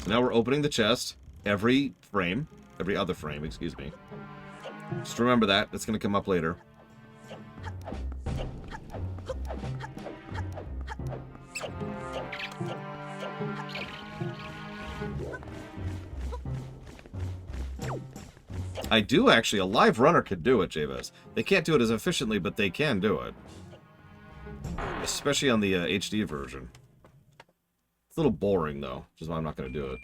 So now we're opening the chest every other frame, excuse me. Just remember that. It's going to come up later. I do actually. A live runner could do it, Javis. They can't do it as efficiently, but they can do it. Especially on the HD version. It's a little boring, though, which is why I'm not going to do it.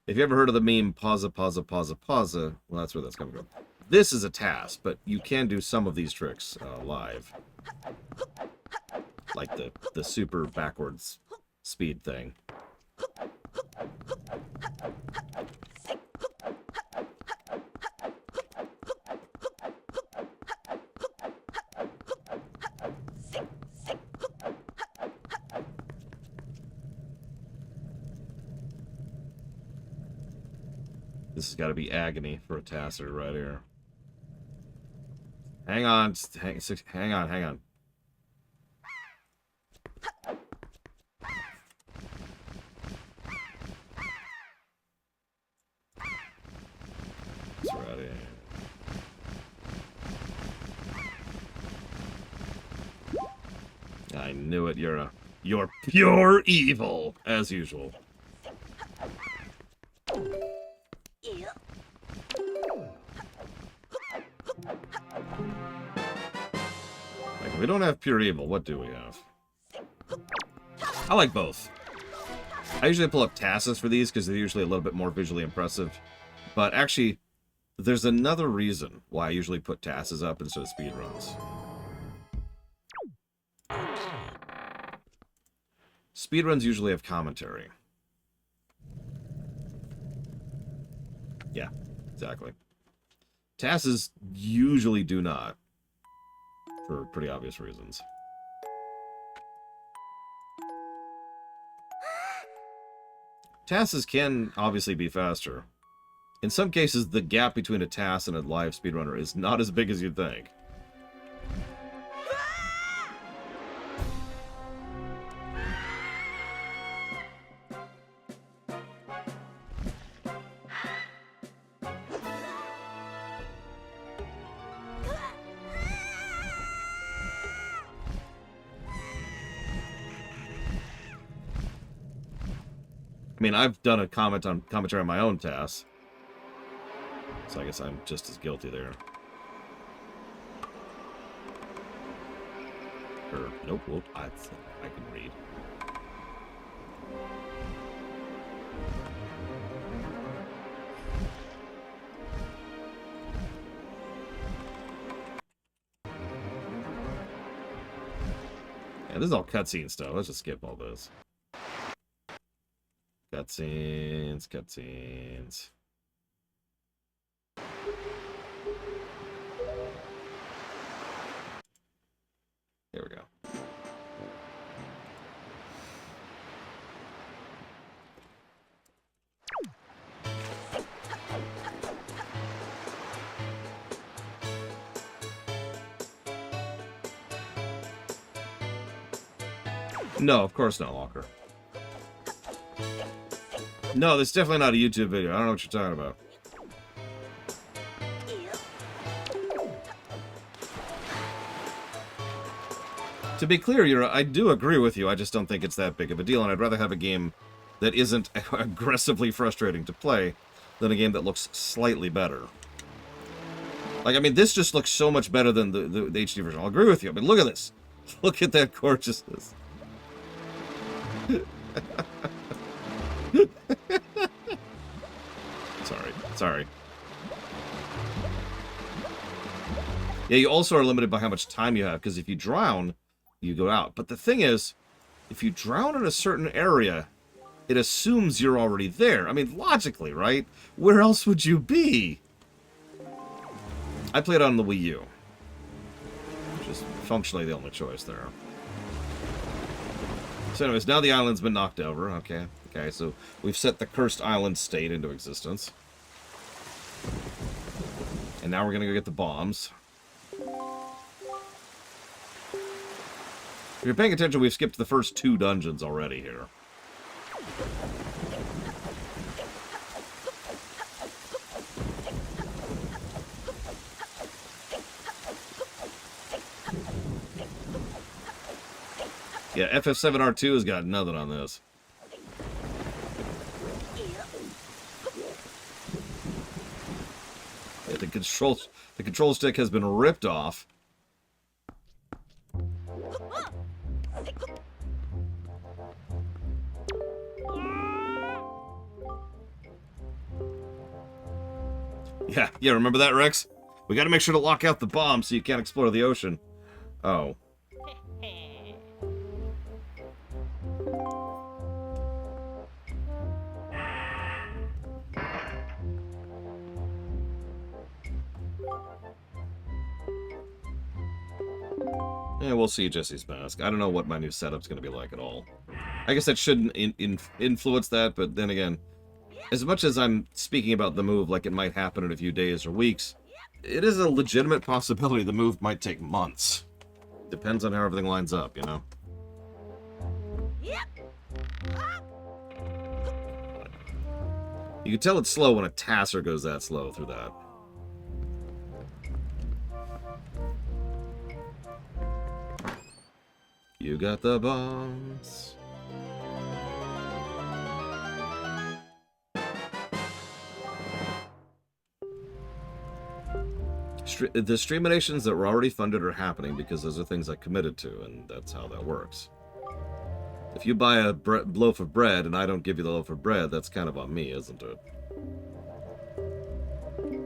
If you ever heard of the meme, pausa, pausa, pausa, pausa, well, that's where that's coming from. This is a task, but you can do some of these tricks live. Like the super backwards speed thing. This has got to be agony for a Tasser right here. Hang on. Hang on. Hang on. It's ready. I knew it. You're pure evil, as usual. Like, if we don't have pure evil, what do we have? I like both. I usually pull up tasks for these because they're usually a little bit more visually impressive. But actually, there's another reason why I usually put tasks up instead of speedruns. Speedruns usually have commentary. Yeah, exactly. Tasks usually do not, for pretty obvious reasons. Tasks can obviously be faster. In some cases, the gap between a task and a live speedrunner is not as big as you'd think. I mean, I've done a commentary on my own tasks, so I guess I'm just as guilty there. Or, nope, well, I can read. Yeah, this is all cutscene stuff. Let's just skip all this. Cutscenes, cutscenes. Here we go. No, of course not, Walker. No, that's definitely not a YouTube video. I don't know what you're talking about. To be clear, I do agree with you. I just don't think it's that big of a deal, and I'd rather have a game that isn't aggressively frustrating to play than a game that looks slightly better. Like, I mean, this just looks so much better than the HD version. I'll agree with you. I mean, look at this. Look at that gorgeousness. Sorry. Yeah, you also are limited by how much time you have, because if you drown, you go out. But the thing is, if you drown in a certain area, it assumes you're already there. I mean, logically, right? Where else would you be? I played on the Wii U, which is functionally the only choice there. So anyways, now the island's been knocked over. Okay, so we've set the cursed island state into existence. And now we're gonna go get the bombs. If you're paying attention, we've skipped the first 2 dungeons already here. Yeah, FF7R2 has got nothing on this. Yeah, the control stick has been ripped off. Yeah, remember that, Rex? We gotta make sure to lock out the bomb so you can't explore the ocean. Oh. Yeah, we'll see Jesse's mask. I don't know what my new setup's going to be like at all. I guess that shouldn't influence that, but then again, as much as I'm speaking about the move like it might happen in a few days or weeks, it is a legitimate possibility the move might take months. Depends on how everything lines up, you know? You can tell it's slow when a Tasser goes that slow through that. You got the bombs. The streaminations that were already funded are happening because those are things I committed to, and that's how that works. If you buy a loaf of bread and I don't give you the loaf of bread, that's kind of on me, isn't it?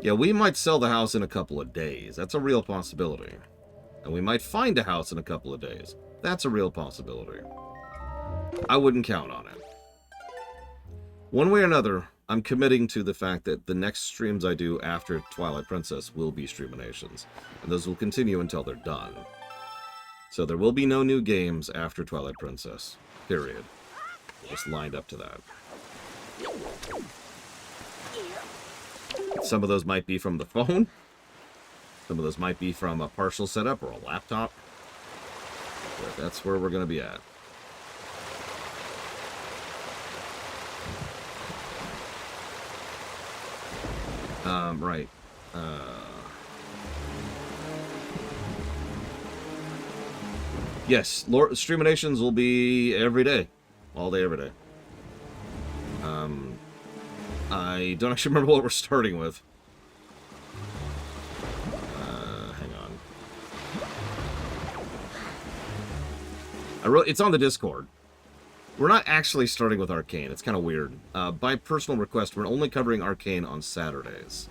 Yeah, we might sell the house in a couple of days. That's a real possibility. And we might find a house in a couple of days. That's a real possibility. I wouldn't count on it. One way or another, I'm committing to the fact that the next streams I do after Twilight Princess will be streaminations. And those will continue until they're done. So there will be no new games after Twilight Princess. Period. Just lined up to that. Some of those might be from the phone. Some of those might be from a partial setup or a laptop. But that's where we're going to be at. Right. Yes, streaminations will be every day. All day, every day. I don't actually remember what we're starting with. Hang on. It's on the Discord. We're not actually starting with Arcane. It's kind of weird. By personal request, we're only covering Arcane on Saturdays.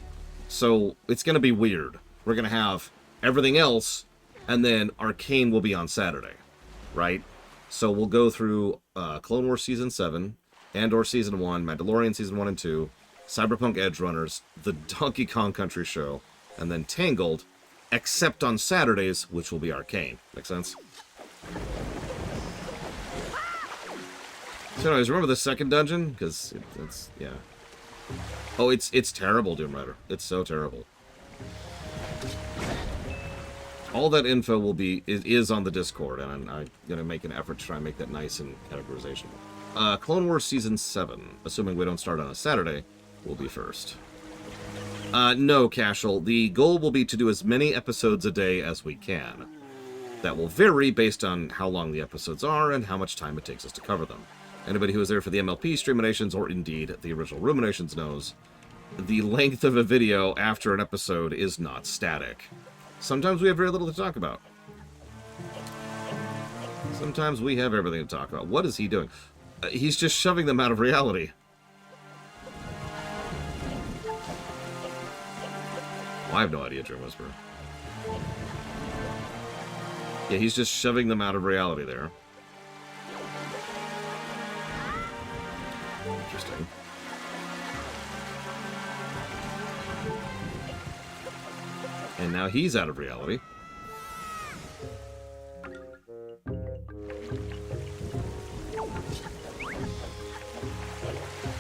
So, it's going to be weird. We're going to have everything else, and then Arcane will be on Saturday. Right? So, we'll go through Clone Wars Season 7, Andor Season 1, Mandalorian Season 1 and 2, Cyberpunk Edgerunners, the Donkey Kong Country Show, and then Tangled, except on Saturdays, which will be Arcane. Make sense? So anyways, remember the second dungeon? Because it's, yeah. Oh, it's terrible, Doom Rider. It's so terrible. All that info will be is on the Discord, and I'm going to make an effort to try and make that nice and categorization. Clone Wars Season 7, assuming we don't start on a Saturday, will be first. No, Cashel. The goal will be to do as many episodes a day as we can. That will vary based on how long the episodes are and how much time it takes us to cover them. Anybody who was there for the MLP streaminations, or indeed the original Ruminations, knows the length of a video after an episode is not static. Sometimes we have very little to talk about. Sometimes we have everything to talk about. What is he doing? He's just shoving them out of reality. Well, I have no idea, Dream Whisperer. Yeah, he's just shoving them out of reality there. Interesting. And now he's out of reality. Well,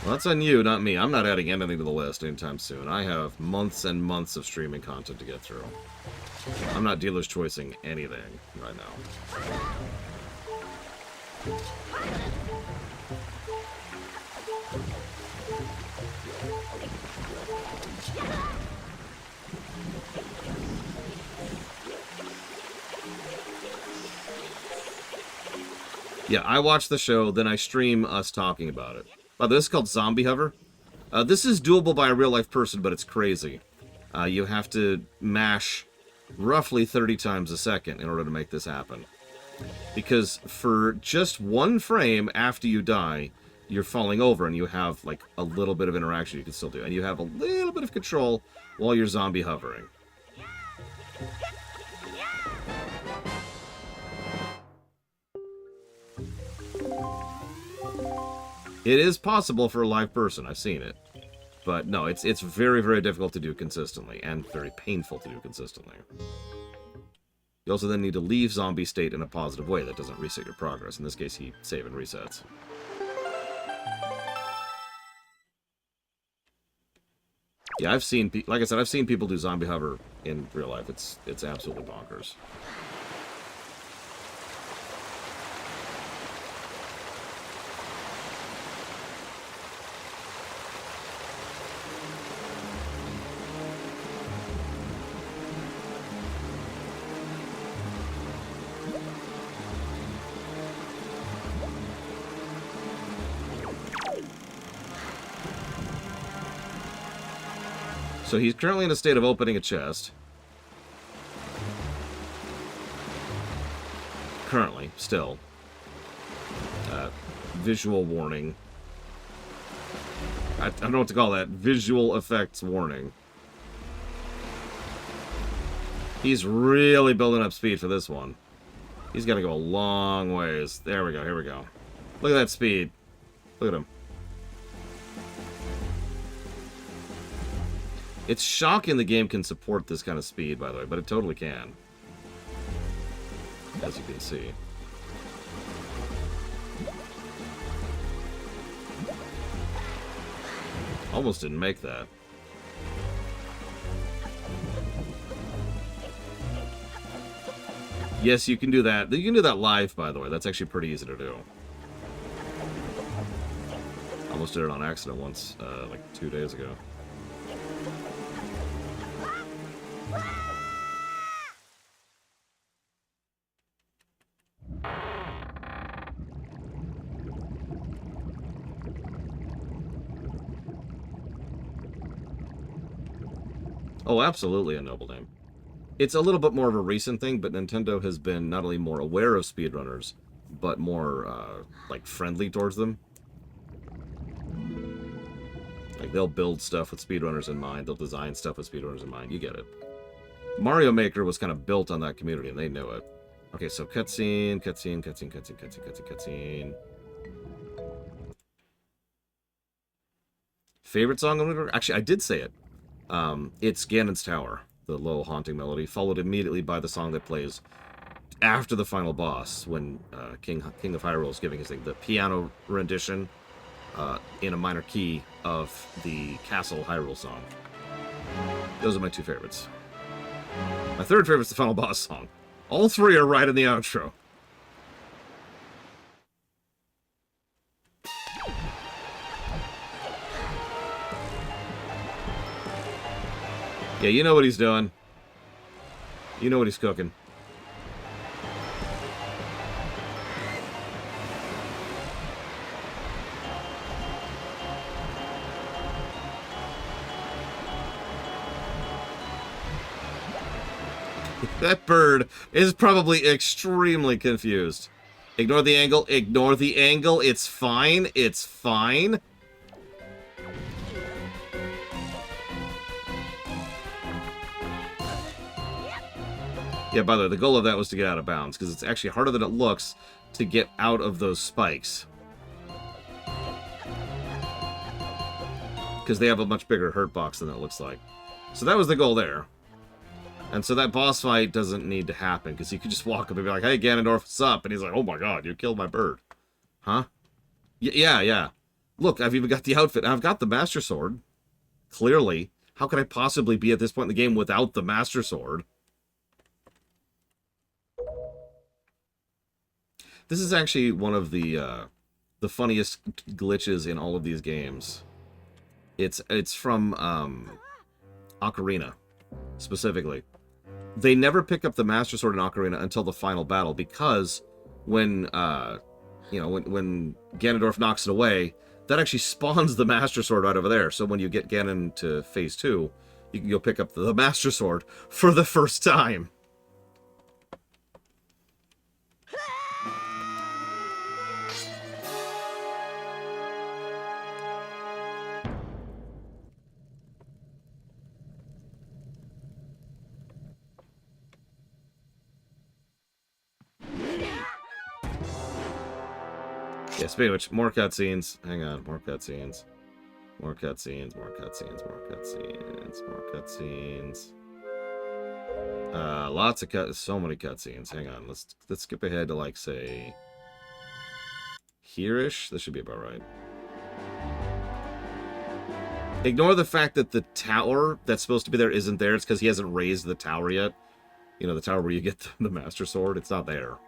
that's on you, not me. I'm not adding anything to the list anytime soon. I have months and months of streaming content to get through. I'm not dealer's choicing anything right now. Yeah, I watch the show, then I stream us talking about it. By the way, this is called Zombie Hover. This is doable by a real-life person, but it's crazy. You have to mash roughly 30 times a second in order to make this happen. Because for just one frame after you die, you're falling over, and you have, like, a little bit of interaction you can still do. And you have a little bit of control while you're zombie hovering. It is possible for a live person. I've seen it. But no, it's very, very difficult to do consistently, and very painful to do consistently. You also then need to leave zombie state in a positive way that doesn't reset your progress. In this case, he save and resets. Yeah, I've seen, like I said, I've seen people do zombie hover in real life. It's absolutely bonkers. So he's currently in a state of opening a chest. Currently, still. Visual warning. I don't know what to call that. Visual effects warning. He's really building up speed for this one. He's got to go a long ways. There we go, here we go. Look at that speed. Look at him. It's shocking the game can support this kind of speed, by the way, but it totally can. As you can see. Almost didn't make that. Yes, you can do that. You can do that live, by the way. That's actually pretty easy to do. Almost did it on accident once, like 2 days ago. Oh, absolutely a noble name. It's a little bit more of a recent thing, but Nintendo has been not only more aware of speedrunners, but more, like, friendly towards them. Like, they'll build stuff with speedrunners in mind. They'll design stuff with speedrunners in mind. You get it. Mario Maker was kind of built on that community, and they knew it. Okay, so cutscene, cutscene, cutscene, cutscene, cutscene, cutscene, cutscene. Favorite song? Actually, I did say it. It's Ganon's Tower, the low haunting melody, followed immediately by the song that plays after the final boss, when King of Hyrule is giving his thing, the piano rendition in a minor key of the Castle Hyrule song. Those are my two favorites. My third favorite is the final boss song. All three are right in the outro. Yeah, you know what he's doing. You know what he's cooking. That bird is probably extremely confused. Ignore the angle. Ignore the angle. It's fine. It's fine. Yeah, by the way, the goal of that was to get out of bounds, because it's actually harder than it looks to get out of those spikes. Because they have a much bigger hurt box than it looks like. So that was the goal there. And so that boss fight doesn't need to happen, because you could just walk up and be like, hey, Ganondorf, what's up? And he's like, oh my god, you killed my bird. Huh? Yeah. Look, I've even got the outfit. I've got the Master Sword. Clearly. How could I possibly be at this point in the game without the Master Sword? This is actually one of the funniest glitches in all of these games. It's from Ocarina, specifically. They never pick up the Master Sword in Ocarina until the final battle, because when when Ganondorf knocks it away, that actually spawns the Master Sword right over there. So when you get Ganon to Phase 2, you can go pick up the Master Sword for the first time. Yeah, speaking of which, more cutscenes. Hang on, more cutscenes. More cutscenes, more cutscenes, more cutscenes, more cutscenes. Lots of so many cutscenes. Hang on, let's skip ahead to, like, say, here-ish. This should be about right. Ignore the fact that the tower that's supposed to be there isn't there. It's because he hasn't raised the tower yet. You know, the tower where you get the Master Sword. It's not there.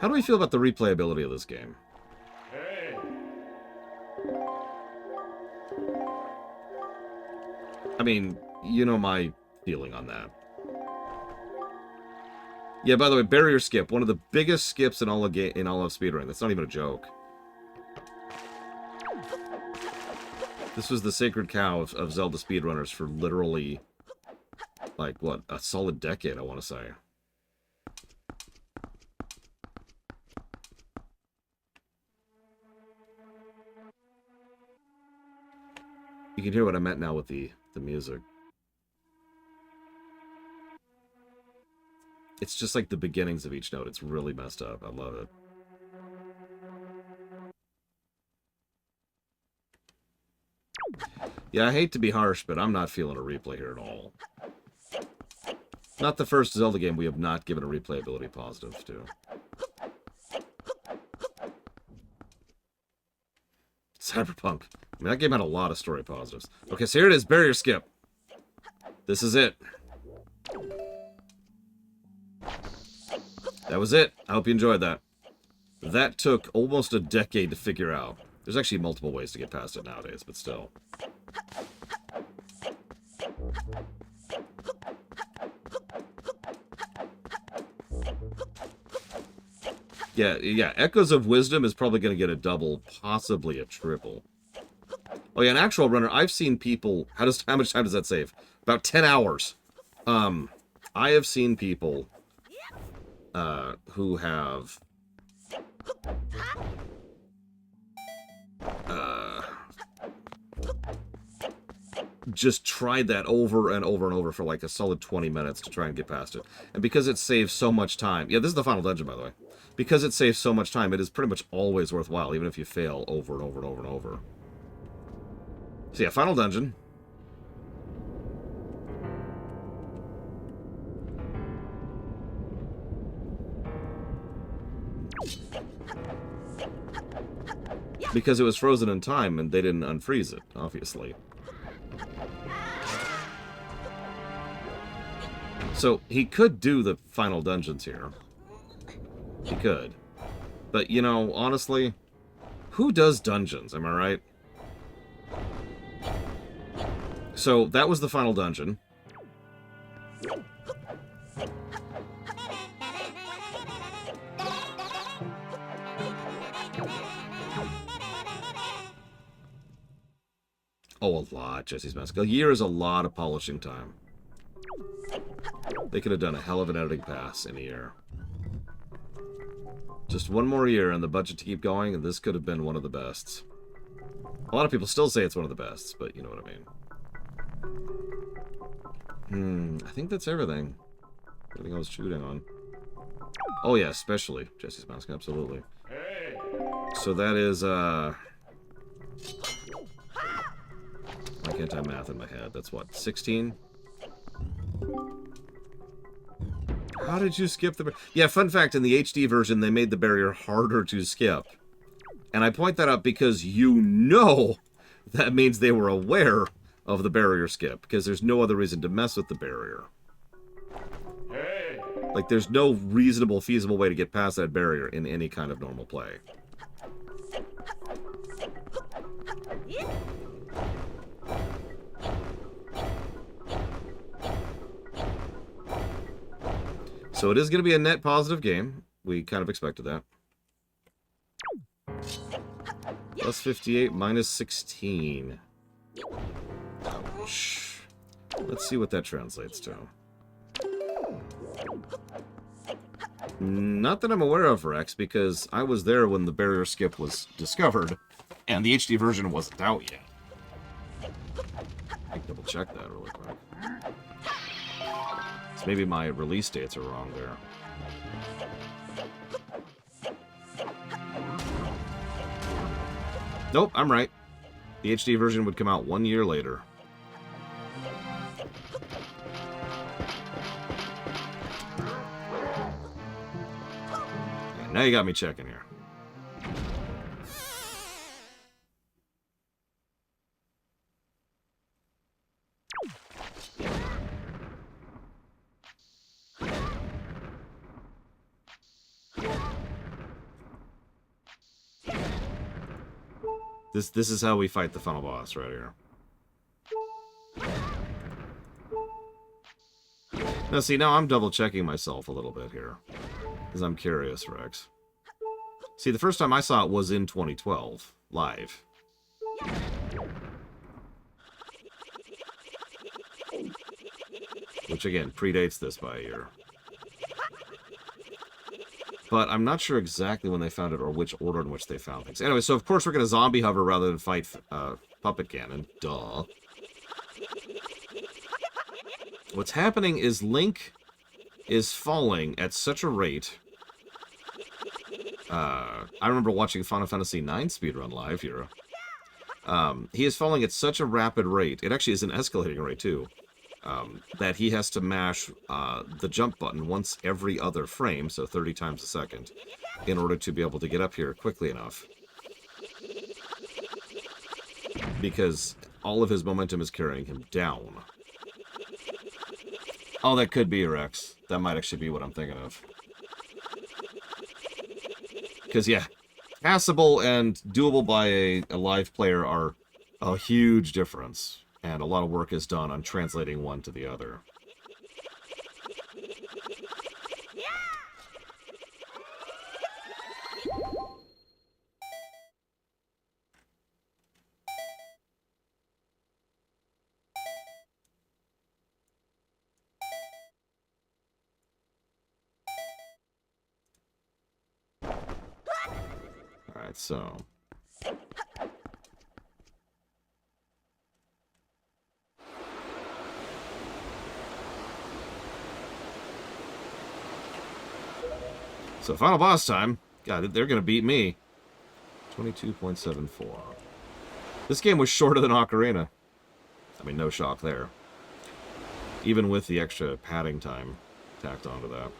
How do we feel about the replayability of this game? Hey. I mean, you know my feeling on that. Yeah, by the way, barrier skip, one of the biggest skips in all of speedrunning. That's not even a joke. This was the sacred cow of Zelda speedrunners for literally, like, what, a solid decade, I want to say. You can hear what I meant now with the music. It's just like the beginnings of each note. It's really messed up. I love it. Yeah, I hate to be harsh, but I'm not feeling a replay here at all. Not the first Zelda game we have not given a replayability positive to. Cyberpunk. I mean, that game had a lot of story positives. Okay, so here it is. Barrier skip. This is it. That was it. I hope you enjoyed that. That took almost a decade to figure out. There's actually multiple ways to get past it nowadays, but still. Yeah, Echoes of Wisdom is probably going to get a double, possibly a triple. Oh yeah, an actual runner, I've seen people... How much time does that save? About 10 hours. I have seen people who have... just tried that over and over and over for like a solid 20 minutes to try and get past it. And because it saves so much time... Yeah, this is the final dungeon, by the way. Because it saves so much time, it is pretty much always worthwhile, even if you fail over and over and over and over. So yeah, final dungeon. Because it was frozen in time and they didn't unfreeze it, obviously. So he could do the final dungeons here. He could. But, you know, honestly, who does dungeons? Am I right? So that was the final dungeon. Oh, a lot, Jesse's Mask. A year is a lot of polishing time. They could have done a hell of an editing pass in a year. Just one more year and the budget to keep going, and this could have been one of the bests. A lot of people still say it's one of the bests, but you know what I mean. I think that's everything. Everything I was shooting on. Oh yeah, especially Jesse's Mask, absolutely. Hey. So that is, why can't I math in my head? That's what, 16? How did you skip the... Yeah, fun fact, in the HD version, they made the barrier harder to skip. And I point that out because you know that means they were aware of the barrier skip, because there's no other reason to mess with the barrier. Hey. Like, there's no reasonable, feasible way to get past that barrier in any kind of normal play. So it is going to be a net positive game. We kind of expected that. Plus 58, minus 16. Ouch. Let's see what that translates to. Not that I'm aware of, Rex, because I was there when the barrier skip was discovered, and the HD version wasn't out yet. I can double check that really quick. So maybe my release dates are wrong there. Nope, I'm right. The HD version would come out 1 year later. Now you got me checking here. This is how we fight the final boss right here. Now see, now I'm double checking myself a little bit here. Because I'm curious, Rex. See, the first time I saw it was in 2012, live. Which again, predates this by a year. But I'm not sure exactly when they found it or which order in which they found things. Anyway, so of course we're going to zombie hover rather than fight Puppet Cannon. Duh. What's happening is Link is falling at such a rate. I remember watching Final Fantasy IX speedrun live here. He is falling at such a rapid rate. It actually is an escalating rate, too. That he has to mash the jump button once every other frame, so 30 times a second, in order to be able to get up here quickly enough. Because all of his momentum is carrying him down. Oh, that could be Rex. That might actually be what I'm thinking of. Because, yeah, passable and doable by a live player are a huge difference. And a lot of work is done on translating one to the other. Alright, so... So, final boss time. God, they're going to beat me. 22.74. This game was shorter than Ocarina. I mean, no shock there. Even with the extra padding time tacked onto that.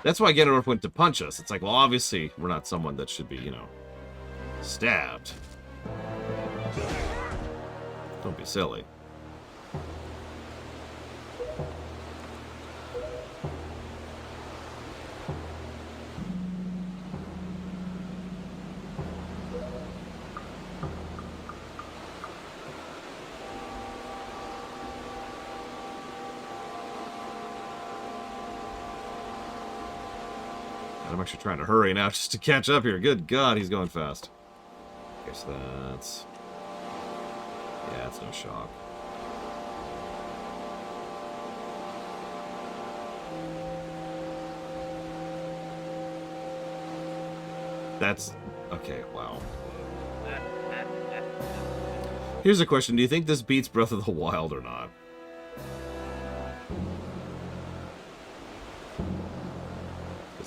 That's why Ganondorf went to punch us. It's like, well, obviously, we're not someone that should be, you know, stabbed. Don't be silly. I'm actually trying to hurry now just to catch up here. Good God, he's going fast. Okay, so that's... yeah, it's no shock. That's... okay, wow. Here's a question. Do you think this beats Breath of the Wild or not?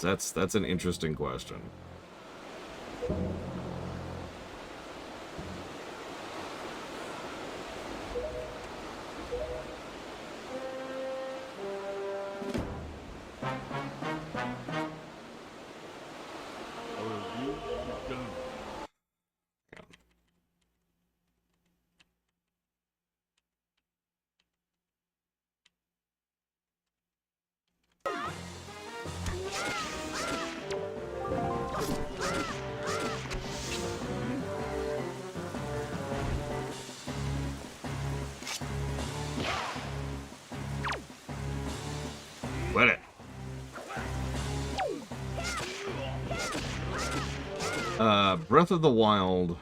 That's an interesting question. Let it. Breath of the Wild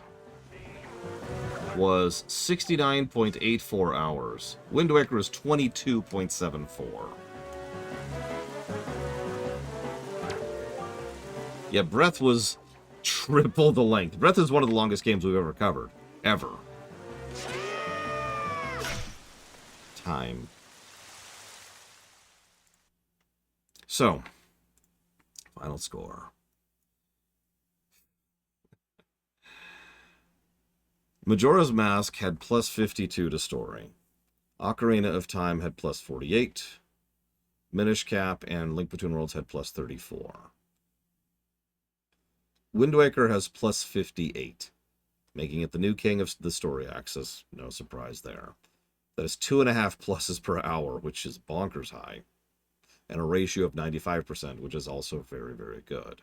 was 69.84 hours. Wind Waker is 22.74. Yeah, Breath was triple the length. Breath is one of the longest games we've ever covered. Ever. Time. So, final score. Majora's Mask had plus 52 to story. Ocarina of Time had plus 48. Minish Cap and Link Between Worlds had plus 34. Wind Waker has plus 58, making it the new king of the story axis. No surprise there. That is 2.5 pluses per hour, which is bonkers high, and a ratio of 95%, which is also very, very good.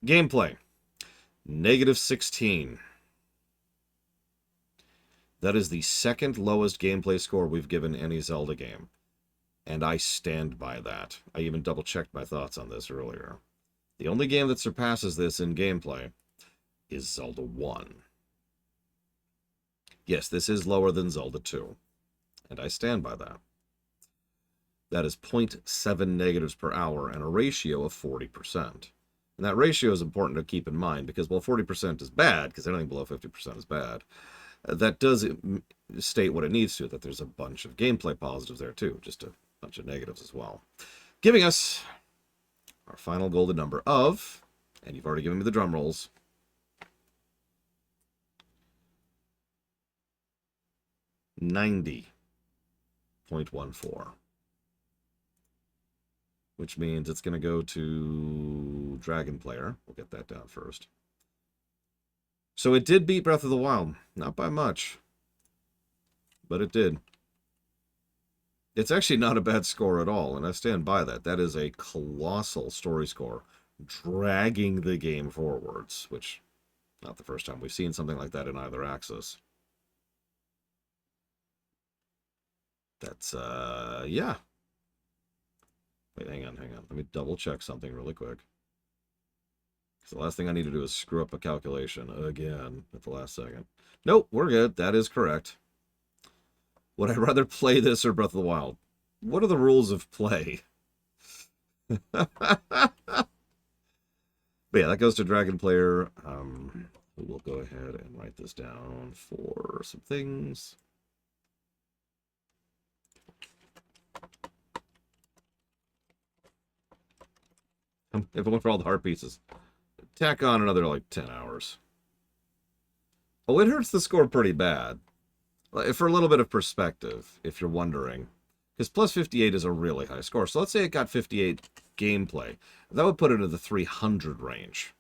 Gameplay. Negative 16. That is the second lowest gameplay score we've given any Zelda game. And I stand by that. I even double-checked my thoughts on this earlier. The only game that surpasses this in gameplay is Zelda 1. Yes, this is lower than Zelda 2. And I stand by that. That is 0.7 negatives per hour and a ratio of 40%. And that ratio is important to keep in mind because while 40% is bad, because anything below 50% is bad, that does state what it needs to, that there's a bunch of gameplay positives there too, just a bunch of negatives as well. Giving us our final golden number of, and you've already given me the drum rolls, 90.14. Which means it's going to go to Dragon Player. We'll get that down first. So it did beat Breath of the Wild. Not by much. But it did. It's actually not a bad score at all, and I stand by that. That is a colossal story score, dragging the game forwards, which, not the first time we've seen something like that in either axis. That's, yeah. Wait, hang on. Let me double check something really quick. So the last thing I need to do is screw up a calculation again at the last second. Nope, we're good. That is correct. Would I rather play this or Breath of the Wild? What are the rules of play? But yeah, that goes to Dragon Player. We'll go ahead and write this down for some things. If it went for all the heart pieces, tack on another like 10 hours. Oh, it hurts the score pretty bad. For a little bit of perspective, if you're wondering. Because plus 58 is a really high score. So let's say it got 58 gameplay. That would put it in the 300 range.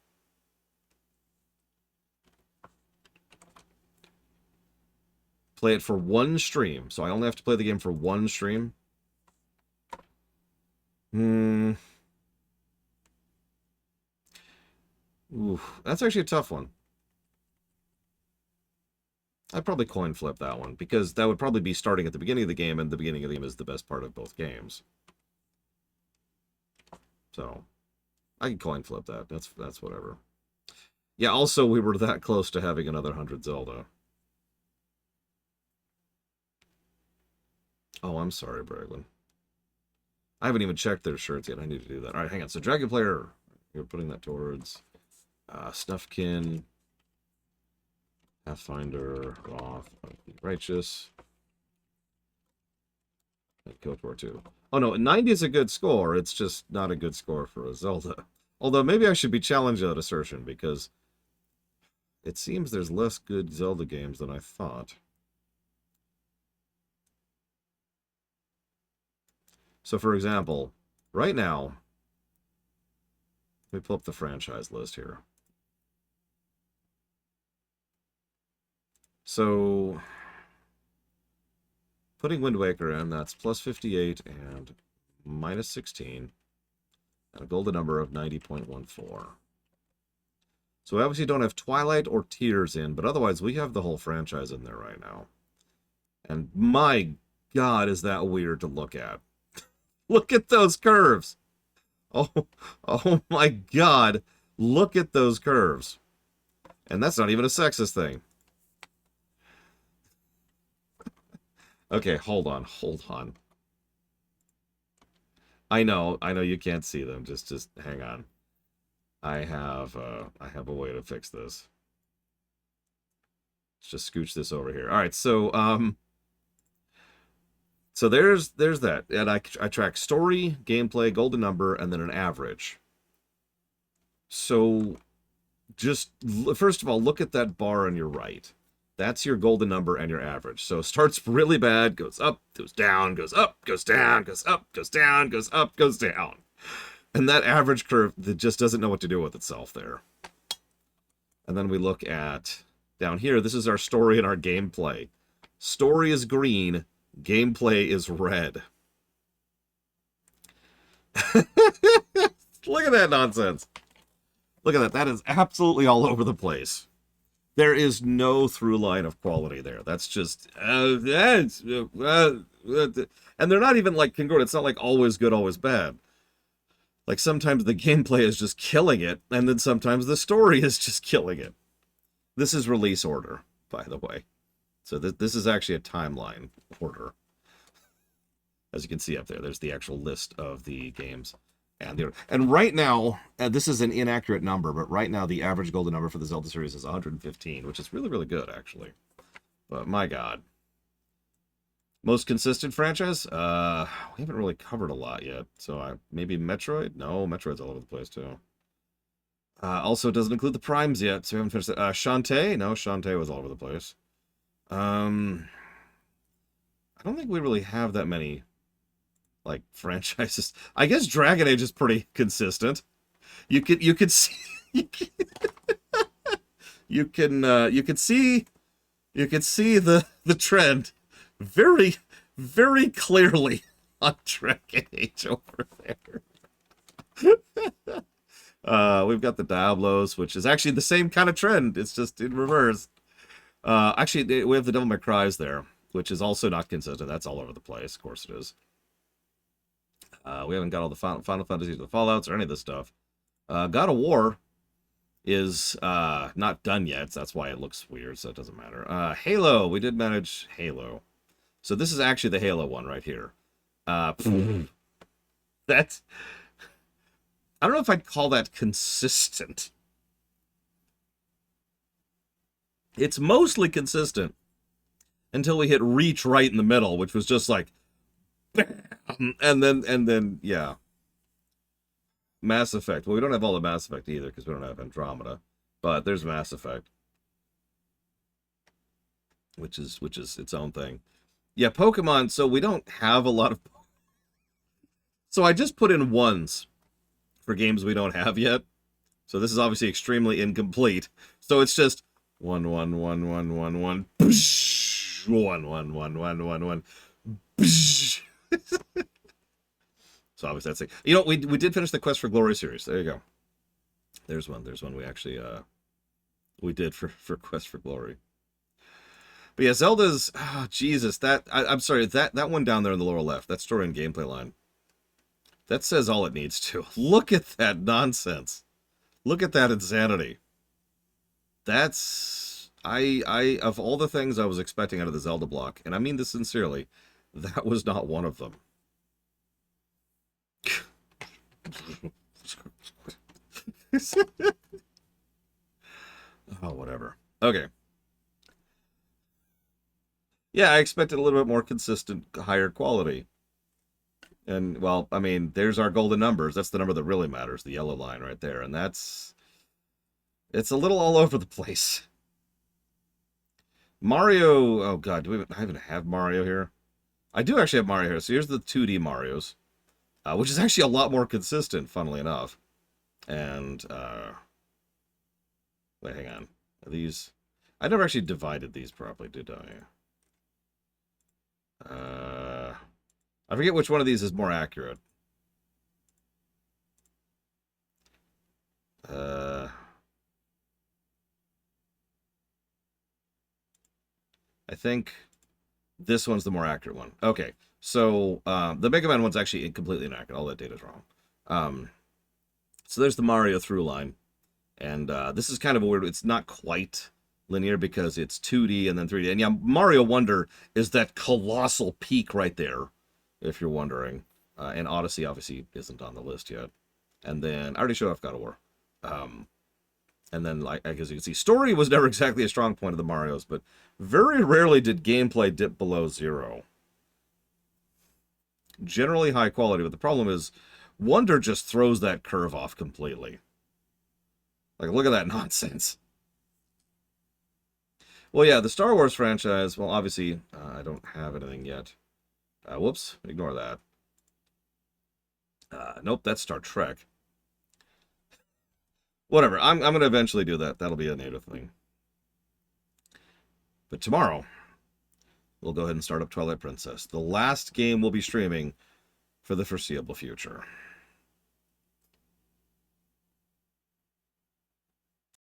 Play it for one stream. So I only have to play the game for one stream. Ooh, that's actually a tough one. I'd probably coin flip that one, because that would probably be starting at the beginning of the game, and the beginning of the game is the best part of both games. So, I can coin flip that. That's whatever. Yeah, also, we were that close to having another 100 Zelda. Oh, I'm sorry, Braglin. I haven't even checked their shirts yet. I need to do that. All right, hang on. So, Dragon Player, you're putting that towards Snuffkin, Pathfinder, Roth, Righteous, and KOTOR 2. Oh no, 90 is a good score. It's just not a good score for a Zelda. Although maybe I should be challenged that assertion, because it seems there's less good Zelda games than I thought. So for example, right now, let me pull up the franchise list here. So, putting Wind Waker in, that's plus 58 and minus 16, and a golden number of 90.14. So we obviously don't have Twilight or Tears in, but otherwise we have the whole franchise in there right now. And my God, is that weird to look at. Look at those curves. Oh my God. Look at those curves. And that's not even a sexist thing. Okay, hold on. I know you can't see them. Just hang on. I have a way to fix this. Let's just scooch this over here. All right, so there's that, and I track story, gameplay, golden number, and then an average. So just first of all, look at that bar on your right. That's your golden number and your average. So it starts really bad, goes up, goes down, goes up, goes down, goes up, goes down, goes up, goes down. And that average curve that just doesn't know what to do with itself there. And then we look at down here, this is our story and our gameplay. Story is green, gameplay is red. Look at that nonsense. Look at that. That is absolutely all over the place. There is no through line of quality there. That's just... and they're not even like congruent. It's not like always good, always bad. Like sometimes the gameplay is just killing it, and then sometimes the story is just killing it. This is release order, by the way. So this is actually a timeline order. As you can see up there, there's the actual list of the games. And right now, this is an inaccurate number, but right now the average golden number for the Zelda series is 115, which is really, really good, actually. But my god. Most consistent franchise? We haven't really covered a lot yet. So maybe Metroid? No, Metroid's all over the place, too. Also, it doesn't include the Primes yet, so we haven't finished that. Shantae? No, Shantae was all over the place. I don't think we really have that many like franchises. I guess Dragon Age is pretty consistent. You could see you can see the trend very, very clearly on Dragon Age over there. We've got the Diablos, which is actually the same kind of trend. It's just in reverse. Actually, we have the Devil May Cry's there, which is also not consistent. That's all over the place. Of course it is. We haven't got all the Final Fantasies or the Fallouts or any of this stuff. God of War is not done yet. So that's why it looks weird, so it doesn't matter. Halo. We did manage Halo. So this is actually the Halo one right here. That's... I don't know if I'd call that consistent. It's mostly consistent until we hit Reach right in the middle, which was just like... And then, yeah. Mass Effect. Well, we don't have all the Mass Effect either, because we don't have Andromeda. But there's Mass Effect. Which is its own thing. Yeah, Pokemon, so we don't have a lot of... So I just put in ones for games we don't have yet. So this is obviously extremely incomplete. So it's just 1 1 1 1 1 1 1 1 1 1 1 1. So obviously that's it. You know, we did finish the Quest for Glory series. There you go. There's one we actually we did for Quest for Glory. But yeah, Zelda's Jesus, I'm sorry, that one down there in the lower left, that story and gameplay line. That says all it needs to. Look at that nonsense. Look at that insanity. That's I of all the things I was expecting out of the Zelda block, and I mean this sincerely, that was not one of them. Oh, whatever. Okay. Yeah, I expected a little bit more consistent, higher quality. And, well, I mean, there's our golden numbers. That's the number that really matters, the yellow line right there. And it's a little all over the place. Mario, oh god, I even have Mario here? I do actually have Mario here. So here's the 2D Marios, which is actually a lot more consistent, funnily enough. And, wait, hang on. Are these... I never actually divided these properly, did I? I forget which one of these is more accurate. I think this one's the more accurate one. Okay, so the Mega Man one's actually completely inaccurate. All that data's wrong. So there's the Mario through line. And this is kind of a weird... It's not quite linear because it's 2D and then 3D. And yeah, Mario Wonder is that colossal peak right there, if you're wondering. And Odyssey obviously isn't on the list yet. And then I already showed off God of War. And then, like, as you can see, story was never exactly a strong point of the Marios, but very rarely did gameplay dip below 0. Generally high quality, but the problem is Wonder just throws that curve off completely. Like, look at that nonsense. Well, yeah, the Star Wars franchise, well, obviously, I don't have anything yet. Whoops, ignore that. Nope, that's Star Trek. Whatever, I'm going to eventually do that. That'll be a native thing. But tomorrow, we'll go ahead and start up Twilight Princess. The last game we'll be streaming for the foreseeable future.